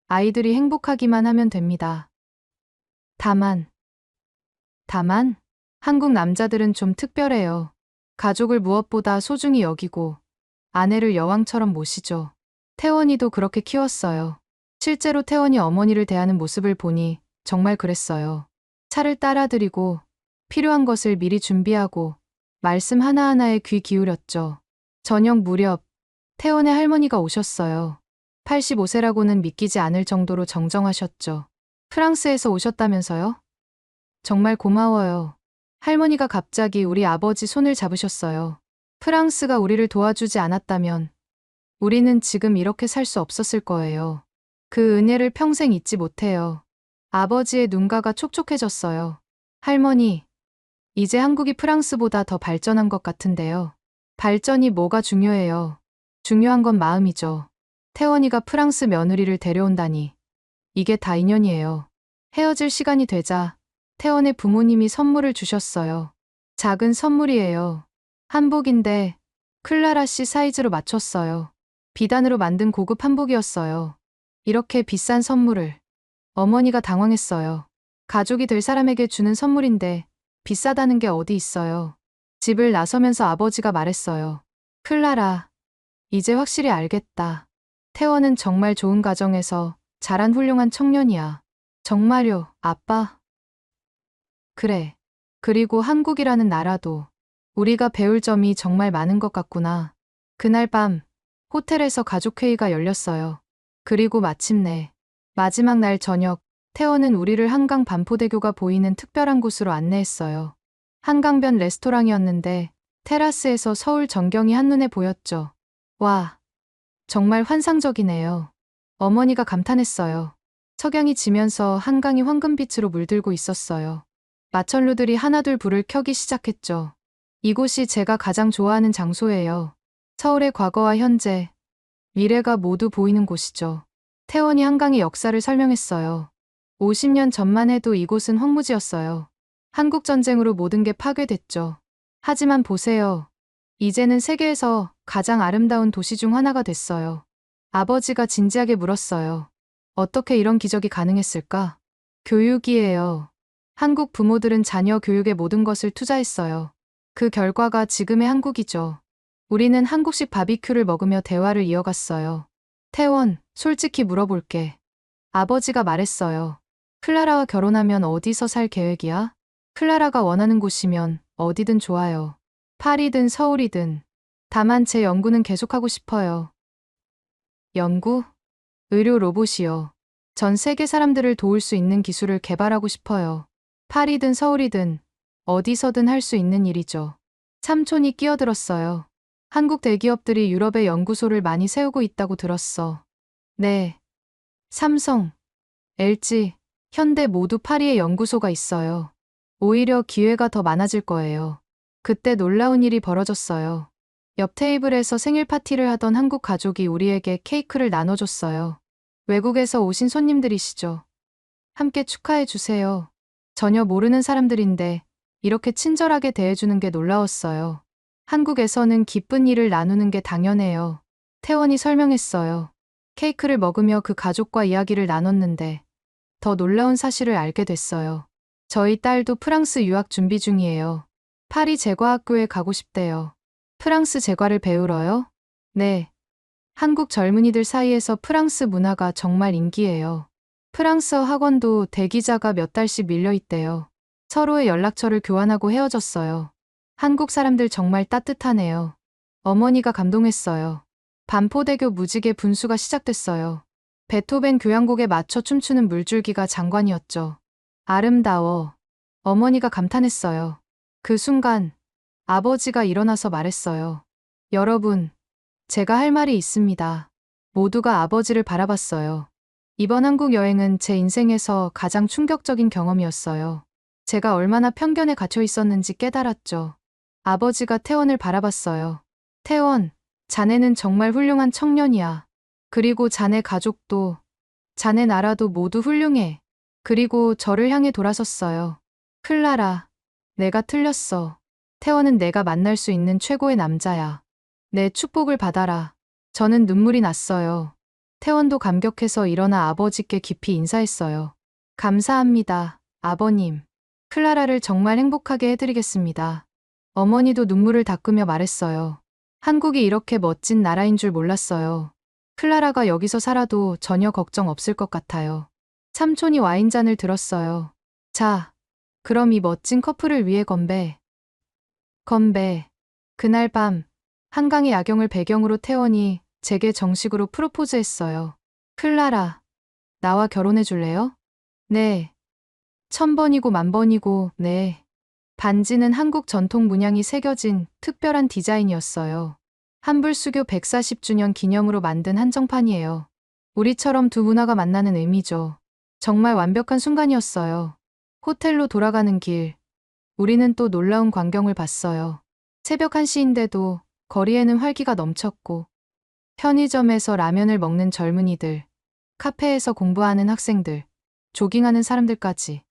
아이들이 행복하기만 하면 됩니다. 다만 한국 남자들은 좀 특별해요. 가족을 무엇보다 소중히 여기고 아내를 여왕처럼 모시죠. 태원이도 그렇게 키웠어요. 실제로 태원이 어머니를 대하는 모습을 보니 정말 그랬어요. 차를 따라드리고 필요한 것을 미리 준비하고 말씀 하나하나에 귀 기울였죠. 저녁 무렵 태원의 할머니가 오셨어요. 85세라고는 믿기지 않을 정도로 정정하셨죠. 프랑스에서 오셨다면서요? 정말 고마워요. 할머니가 갑자기 우리 아버지 손을 잡으셨어요. 프랑스가 우리를 도와주지 않았다면 우리는 지금 이렇게 살 수 없었을 거예요. 그 은혜를 평생 잊지 못해요. 아버지의 눈가가 촉촉해졌어요. 할머니, 이제 한국이 프랑스보다 더 발전한 것 같은데요. 발전이 뭐가 중요해요. 중요한 건 마음이죠. 태원이가 프랑스 며느리를 데려온다니. 이게 다 인연이에요. 헤어질 시간이 되자 태원의 부모님이 선물을 주셨어요. 작은 선물이에요. 한복인데 클라라 씨 사이즈로 맞췄어요. 비단으로 만든 고급 한복이었어요. 이렇게 비싼 선물을. 어머니가 당황했어요. 가족이 될 사람에게 주는 선물인데 비싸다는 게 어디 있어요. 집을 나서면서 아버지가 말했어요. 클라라, 이제 확실히 알겠다. 태원은 정말 좋은 가정에서 자란 훌륭한 청년이야. 정말요, 아빠? 그래. 그리고 한국이라는 나라도 우리가 배울 점이 정말 많은 것 같구나. 그날 밤 호텔에서 가족회의가 열렸어요. 그리고 마침내 마지막 날 저녁 태원은 우리를 한강 반포대교가 보이는 특별한 곳으로 안내했어요. 한강변 레스토랑이었는데 테라스에서 서울 전경이 한눈에 보였죠. 와, 정말 환상적이네요. 어머니가 감탄했어요. 석양이 지면서 한강이 황금빛으로 물들고 있었어요. 마천루들이 하나둘 불을 켜기 시작했죠. 이곳이 제가 가장 좋아하는 장소예요. 서울의 과거와 현재, 미래가 모두 보이는 곳이죠. 태원이 한강의 역사를 설명했어요. 50년 전만 해도 이곳은 황무지였어요. 한국전쟁으로 모든 게 파괴됐죠. 하지만 보세요. 이제는 세계에서 가장 아름다운 도시 중 하나가 됐어요. 아버지가 진지하게 물었어요. 어떻게 이런 기적이 가능했을까? 교육이에요. 한국 부모들은 자녀 교육에 모든 것을 투자했어요. 그 결과가 지금의 한국이죠. 우리는 한국식 바비큐를 먹으며 대화를 이어갔어요. 태원, 솔직히 물어볼게. 아버지가 말했어요. 클라라와 결혼하면 어디서 살 계획이야? 클라라가 원하는 곳이면 어디든 좋아요. 파리든 서울이든. 다만 제 연구는 계속하고 싶어요. 연구? 의료 로봇이요. 전 세계 사람들을 도울 수 있는 기술을 개발하고 싶어요. 파리든 서울이든 어디서든 할 수 있는 일이죠. 삼촌이 끼어들었어요. 한국 대기업들이 유럽에 연구소를 많이 세우고 있다고 들었어. 네. 삼성, LG, 현대 모두 파리에 연구소가 있어요. 오히려 기회가 더 많아질 거예요. 그때 놀라운 일이 벌어졌어요. 옆 테이블에서 생일 파티를 하던 한국 가족이 우리에게 케이크를 나눠줬어요. 외국에서 오신 손님들이시죠. 함께 축하해 주세요. 전혀 모르는 사람들인데 이렇게 친절하게 대해주는 게 놀라웠어요. 한국에서는 기쁜 일을 나누는 게 당연해요. 태원이 설명했어요. 케이크를 먹으며 그 가족과 이야기를 나눴는데 더 놀라운 사실을 알게 됐어요. 저희 딸도 프랑스 유학 준비 중이에요. 파리 제과학교에 가고 싶대요. 프랑스 제과를 배우러요? 네. 한국 젊은이들 사이에서 프랑스 문화가 정말 인기예요. 프랑스어 학원도 대기자가 몇 달씩 밀려 있대요. 서로의 연락처를 교환하고 헤어졌어요. 한국 사람들 정말 따뜻하네요. 어머니가 감동했어요. 반포대교 무지개 분수가 시작됐어요. 베토벤 교향곡에 맞춰 춤추는 물줄기가 장관이었죠. 아름다워. 어머니가 감탄했어요. 그 순간 아버지가 일어나서 말했어요. 여러분, 제가 할 말이 있습니다. 모두가 아버지를 바라봤어요. 이번 한국 여행은 제 인생에서 가장 충격적인 경험이었어요. 제가 얼마나 편견에 갇혀 있었는지 깨달았죠. 아버지가 태원을 바라봤어요. 태원, 자네는 정말 훌륭한 청년이야. 그리고 자네 가족도, 자네 나라도 모두 훌륭해. 그리고 저를 향해 돌아섰어요. 클라라, 내가 틀렸어. 태원은 내가 만날 수 있는 최고의 남자야. 내 축복을 받아라. 저는 눈물이 났어요. 태원도 감격해서 일어나 아버지께 깊이 인사했어요. 감사합니다, 아버님. 클라라를 정말 행복하게 해드리겠습니다. 어머니도 눈물을 닦으며 말했어요. 한국이 이렇게 멋진 나라인 줄 몰랐어요. 클라라가 여기서 살아도 전혀 걱정 없을 것 같아요. 삼촌이 와인잔을 들었어요. 자, 그럼 이 멋진 커플을 위해 건배. 건배. 그날 밤, 한강의 야경을 배경으로 태원이 제게 정식으로 프로포즈했어요. 클라라, 나와 결혼해 줄래요? 네. 1000번이고 10,000번이고, 네. 반지는 한국 전통 문양이 새겨진 특별한 디자인이었어요. 한불수교 140주년 기념으로 만든 한정판이에요. 우리처럼 두 문화가 만나는 의미죠. 정말 완벽한 순간이었어요. 호텔로 돌아가는 길, 우리는 또 놀라운 광경을 봤어요. 새벽 1시인데도 거리에는 활기가 넘쳤고 편의점에서 라면을 먹는 젊은이들, 카페에서 공부하는 학생들, 조깅하는 사람들까지.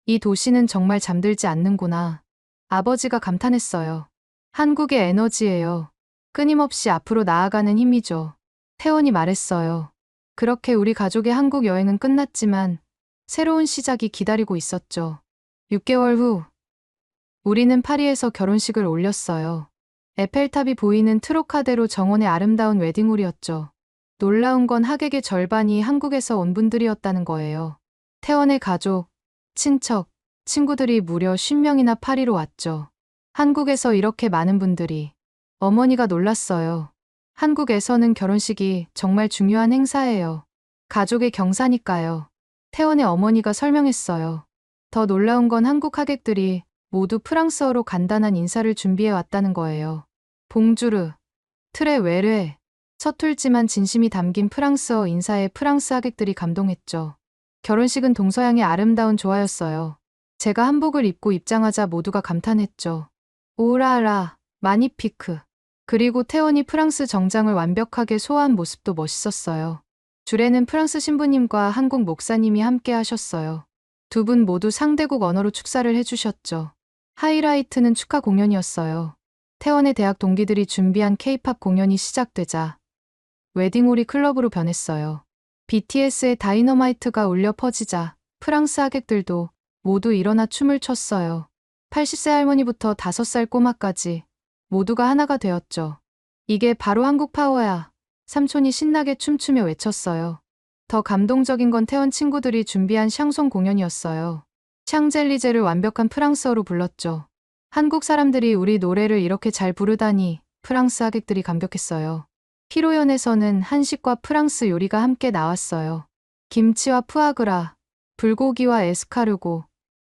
이 도시는 정말 잠들지 않는구나. 아버지가 감탄했어요. 한국의 에너지예요. 끊임없이 앞으로 나아가는 힘이죠. 태원이 말했어요. 그렇게 우리 가족의 한국 여행은 끝났지만 새로운 시작이 기다리고 있었죠. 6개월 후, 우리는 파리에서 결혼식을 올렸어요. 에펠탑이 보이는 트로카데로 정원의 아름다운 웨딩홀이었죠. 놀라운 건 하객의 절반이 한국에서 온 분들이었다는 거예요. 태원의 가족, 친척, 친구들이 무려 50명이나 파리로 왔죠. 한국에서 이렇게 많은 분들이. 어머니가 놀랐어요. 한국에서는 결혼식이 정말 중요한 행사예요. 가족의 경사니까요. 태원의 어머니가 설명했어요. 더 놀라운 건 한국 하객들이 모두 프랑스어로 간단한 인사를 준비해 왔다는 거예요. 봉주르, 트레 외뢰, 서툴지만 진심이 담긴 프랑스어 인사에 프랑스 하객들이 감동했죠. 결혼식은 동서양의 아름다운 조화였어요. 제가 한복을 입고 입장하자 모두가 감탄했죠. 오라라, 마니피크. 그리고 태원이 프랑스 정장을 완벽하게 소화한 모습도 멋있었어요. 주례는 프랑스 신부님과 한국 목사님이 함께 하셨어요. 두 분 모두 상대국 언어로 축사를 해주셨죠. 하이라이트는 축하 공연이었어요. 태원의 대학 동기들이 준비한 K-팝 공연이 시작되자 웨딩홀이 클럽으로 변했어요. BTS의 다이너마이트가 울려 퍼지자 프랑스 하객들도 모두 일어나 춤을 췄어요. 80세 할머니부터 5살 꼬마까지 모두가 하나가 되었죠. 이게 바로 한국 파워야. 삼촌이 신나게 춤추며 외쳤어요. 더 감동적인 건 태원 친구들이 준비한 샹송 공연이었어요. 샹젤리제를 완벽한 프랑스어로 불렀죠. 한국 사람들이 우리 노래를 이렇게 잘 부르다니 프랑스 하객들이 감격했어요. 피로연에서는 한식과 프랑스 요리가 함께 나왔어요. 김치와 푸아그라, 불고기와 에스카르고,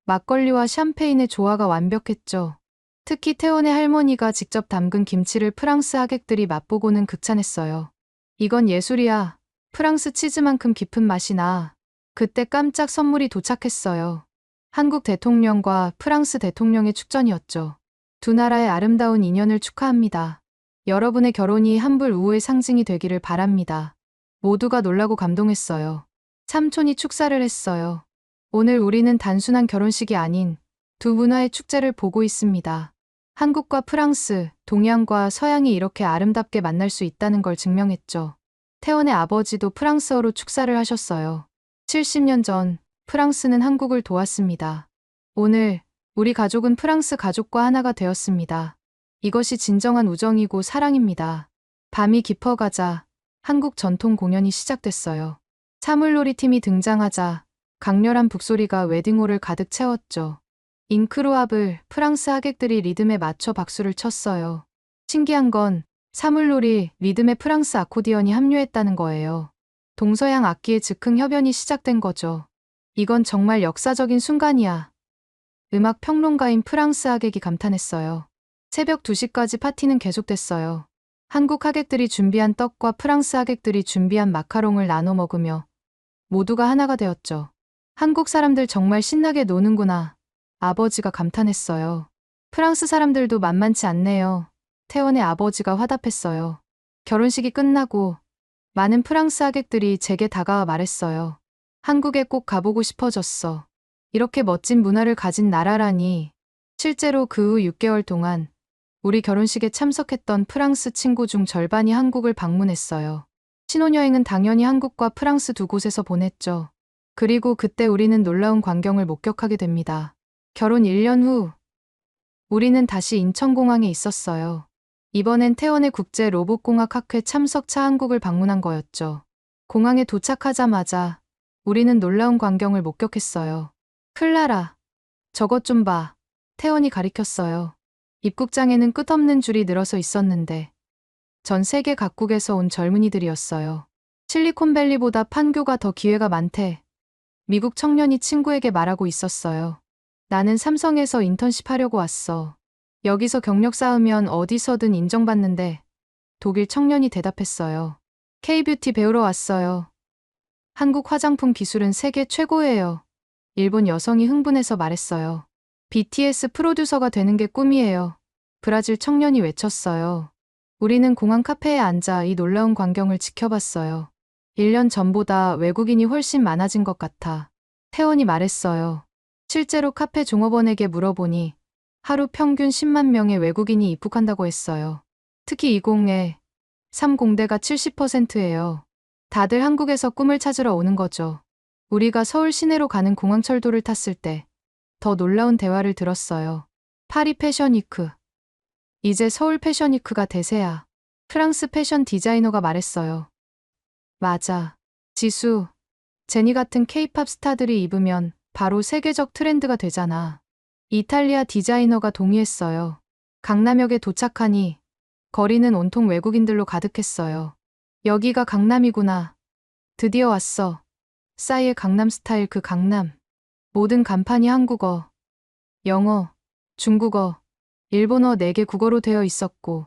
막걸리와 샴페인의 조화가 완벽했죠. 특히 태원의 할머니가 직접 담근 김치를 프랑스 하객들이 맛보고는 극찬했어요. 이건 예술이야. 프랑스 치즈만큼 깊은 맛이 나. 그때 깜짝 선물이 도착했어요. 한국 대통령과 프랑스 대통령의 축전이었죠. 두 나라의 아름다운 인연을 축하합니다. 여러분의 결혼이 한불 우호의 상징이 되기를 바랍니다. 모두가 놀라고 감동했어요. 삼촌이 축사를 했어요. 오늘 우리는 단순한 결혼식이 아닌 두 문화의 축제를 보고 있습니다. 한국과 프랑스, 동양과 서양이 이렇게 아름답게 만날 수 있다는 걸 증명했죠. 태원의 아버지도 프랑스어로 축사를 하셨어요. 70년 전 프랑스는 한국을 도왔습니다. 오늘 우리 가족은 프랑스 가족과 하나가 되었습니다. 이것이 진정한 우정이고 사랑입니다. 밤이 깊어가자 한국 전통 공연이 시작됐어요. 사물놀이 팀이 등장하자 강렬한 북소리가 웨딩홀을 가득 채웠죠. 잉크로압을 프랑스 하객들이 리듬에 맞춰 박수를 쳤어요. 신기한 건 사물놀이 리듬에 프랑스 아코디언이 합류했다는 거예요. 동서양 악기의 즉흥 협연이 시작된 거죠. 이건 정말 역사적인 순간이야. 음악 평론가인 프랑스 하객이 감탄했어요. 새벽 2시까지 파티는 계속됐어요. 한국 하객들이 준비한 떡과 프랑스 하객들이 준비한 마카롱을 나눠 먹으며 모두가 하나가 되었죠. 한국 사람들 정말 신나게 노는구나. 아버지가 감탄했어요. 프랑스 사람들도 만만치 않네요. 태원의 아버지가 화답했어요. 결혼식이 끝나고 많은 프랑스 하객들이 제게 다가와 말했어요. 한국에 꼭 가보고 싶어졌어. 이렇게 멋진 문화를 가진 나라라니. 실제로 그 후 6개월 동안 우리 결혼식에 참석했던 프랑스 친구 중 절반이 한국을 방문했어요. 신혼여행은 당연히 한국과 프랑스 두 곳에서 보냈죠. 그리고 그때 우리는 놀라운 광경을 목격하게 됩니다. 결혼 1년 후, 우리는 다시 인천공항에 있었어요. 이번엔 태원의 국제 로봇공학학회 참석차 한국을 방문한 거였죠. 공항에 도착하자마자 우리는 놀라운 광경을 목격했어요. 클라라, 저것 좀 봐. 태원이 가리켰어요. 입국장에는 끝없는 줄이 늘어서 있었는데 전 세계 각국에서 온 젊은이들이었어요. 실리콘밸리보다 판교가 더 기회가 많대. 미국 청년이 친구에게 말하고 있었어요. 나는 삼성에서 인턴십 하려고 왔어. 여기서 경력 쌓으면 어디서든 인정받는데. 독일 청년이 대답했어요. K-뷰티 배우러 왔어요. 한국 화장품 기술은 세계 최고예요. 일본 여성이 흥분해서 말했어요. BTS 프로듀서가 되는 게 꿈이에요. 브라질 청년이 외쳤어요. 우리는 공항 카페에 앉아 이 놀라운 광경을 지켜봤어요. 1년 전보다 외국인이 훨씬 많아진 것 같아. 태원이 말했어요. 실제로 카페 종업원에게 물어보니 하루 평균 10만 명의 외국인이 입국한다고 했어요. 특히 20에 30대가 70%예요. 다들 한국에서 꿈을 찾으러 오는 거죠. 우리가 서울 시내로 가는 공항철도를 탔을 때 더 놀라운 대화를 들었어요. 파리 패션위크. 이제 서울 패션위크가 대세야. 프랑스 패션 디자이너가 말했어요. 맞아. 지수, 제니 같은 케이팝 스타들이 입으면 바로 세계적 트렌드가 되잖아. 이탈리아 디자이너가 동의했어요. 강남역에 도착하니 거리는 온통 외국인들로 가득했어요. 여기가 강남이구나. 드디어 왔어. 싸이의 강남 스타일 그 강남. 모든 간판이 한국어, 영어, 중국어, 일본어 4개 국어로 되어 있었고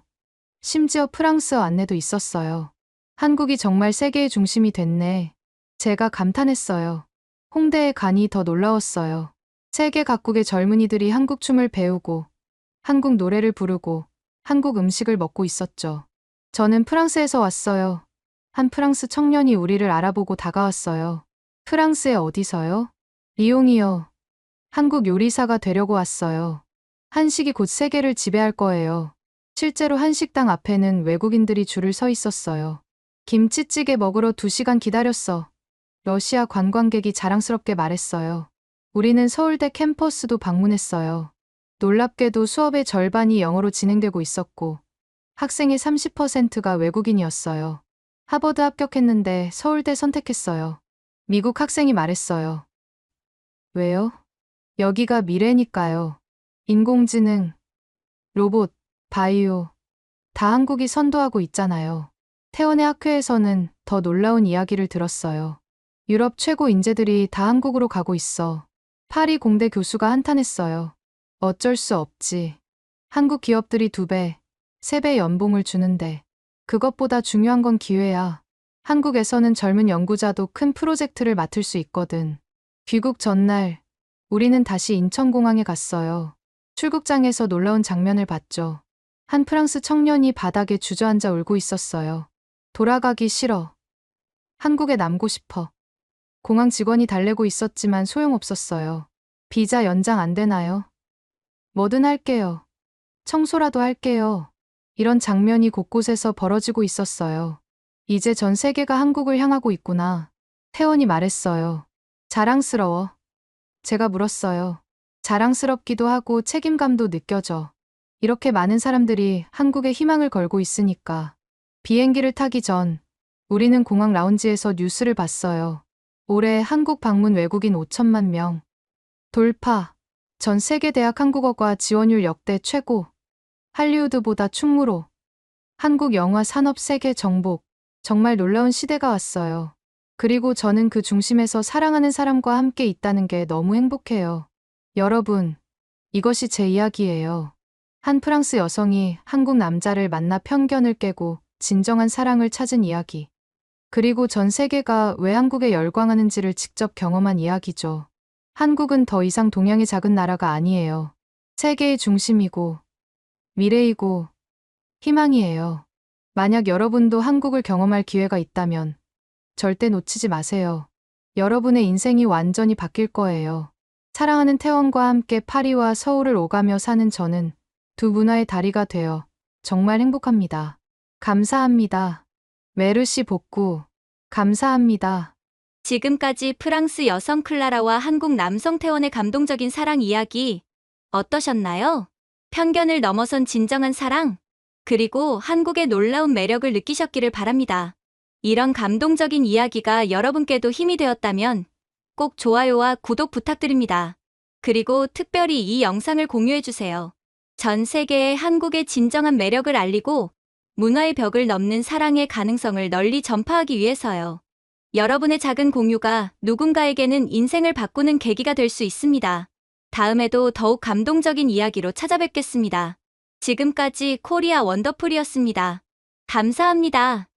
심지어 프랑스어 안내도 있었어요. 한국이 정말 세계의 중심이 됐네. 제가 감탄했어요. 홍대에 가니 더 놀라웠어요. 세계 각국의 젊은이들이 한국 춤을 배우고 한국 노래를 부르고 한국 음식을 먹고 있었죠. 저는 프랑스에서 왔어요. 한 프랑스 청년이 우리를 알아보고 다가왔어요. 프랑스에 어디서요? 리옹이요. 한국 요리사가 되려고 왔어요. 한식이 곧 세계를 지배할 거예요. 실제로 한식당 앞에는 외국인들이 줄을 서 있었어요. 김치찌개 먹으러 2시간 기다렸어. 러시아 관광객이 자랑스럽게 말했어요. 우리는 서울대 캠퍼스도 방문했어요. 놀랍게도 수업의 절반이 영어로 진행되고 있었고 학생의 30%가 외국인이었어요. 하버드 합격했는데 서울대 선택했어요. 미국 학생이 말했어요. 왜요? 여기가 미래니까요. 인공지능, 로봇, 바이오, 다 한국이 선도하고 있잖아요. 태원의 학회에서는 더 놀라운 이야기를 들었어요. 유럽 최고 인재들이 다 한국으로 가고 있어. 파리 공대 교수가 한탄했어요. 어쩔 수 없지. 한국 기업들이 2배, 3배 연봉을 주는데 그것보다 중요한 건 기회야. 한국에서는 젊은 연구자도 큰 프로젝트를 맡을 수 있거든. 귀국 전날 우리는 다시 인천공항에 갔어요. 출국장에서 놀라운 장면을 봤죠. 한 프랑스 청년이 바닥에 주저앉아 울고 있었어요. 돌아가기 싫어. 한국에 남고 싶어. 공항 직원이 달래고 있었지만 소용없었어요. 비자 연장 안 되나요? 뭐든 할게요. 청소라도 할게요. 이런 장면이 곳곳에서 벌어지고 있었어요. 이제 전 세계가 한국을 향하고 있구나. 태원이 말했어요. 자랑스러워. 제가 물었어요. 자랑스럽기도 하고 책임감도 느껴져. 이렇게 많은 사람들이 한국에 희망을 걸고 있으니까. 비행기를 타기 전 우리는 공항 라운지에서 뉴스를 봤어요. 올해 한국 방문 외국인 5천만 명. 돌파. 전 세계 대학 한국어과 지원율 역대 최고. 할리우드보다 충무로. 한국 영화 산업 세계 정복. 정말 놀라운 시대가 왔어요. 그리고 저는 그 중심에서 사랑하는 사람과 함께 있다는 게 너무 행복해요. 여러분, 이것이 제 이야기예요. 한 프랑스 여성이 한국 남자를 만나 편견을 깨고 진정한 사랑을 찾은 이야기. 그리고 전 세계가 왜 한국에 열광하는지를 직접 경험한 이야기죠. 한국은 더 이상 동양의 작은 나라가 아니에요. 세계의 중심이고, 미래이고, 희망이에요. 만약 여러분도 한국을 경험할 기회가 있다면 절대 놓치지 마세요. 여러분의 인생이 완전히 바뀔 거예요. 사랑하는 태원과 함께 파리와 서울을 오가며 사는 저는 두 문화의 다리가 되어 정말 행복합니다. 감사합니다. 메르시 복구. 감사합니다. 지금까지 프랑스 여성 클라라와 한국 남성 태원의 감동적인 사랑 이야기 어떠셨나요? 편견을 넘어선 진정한 사랑, 그리고 한국의 놀라운 매력을 느끼셨기를 바랍니다. 이런 감동적인 이야기가 여러분께도 힘이 되었다면 꼭 좋아요와 구독 부탁드립니다. 그리고 특별히 이 영상을 공유해주세요. 전 세계에 한국의 진정한 매력을 알리고 문화의 벽을 넘는 사랑의 가능성을 널리 전파하기 위해서요. 여러분의 작은 공유가 누군가에게는 인생을 바꾸는 계기가 될 수 있습니다. 다음에도 더욱 감동적인 이야기로 찾아뵙겠습니다. 지금까지 코리아 원더풀이었습니다. 감사합니다.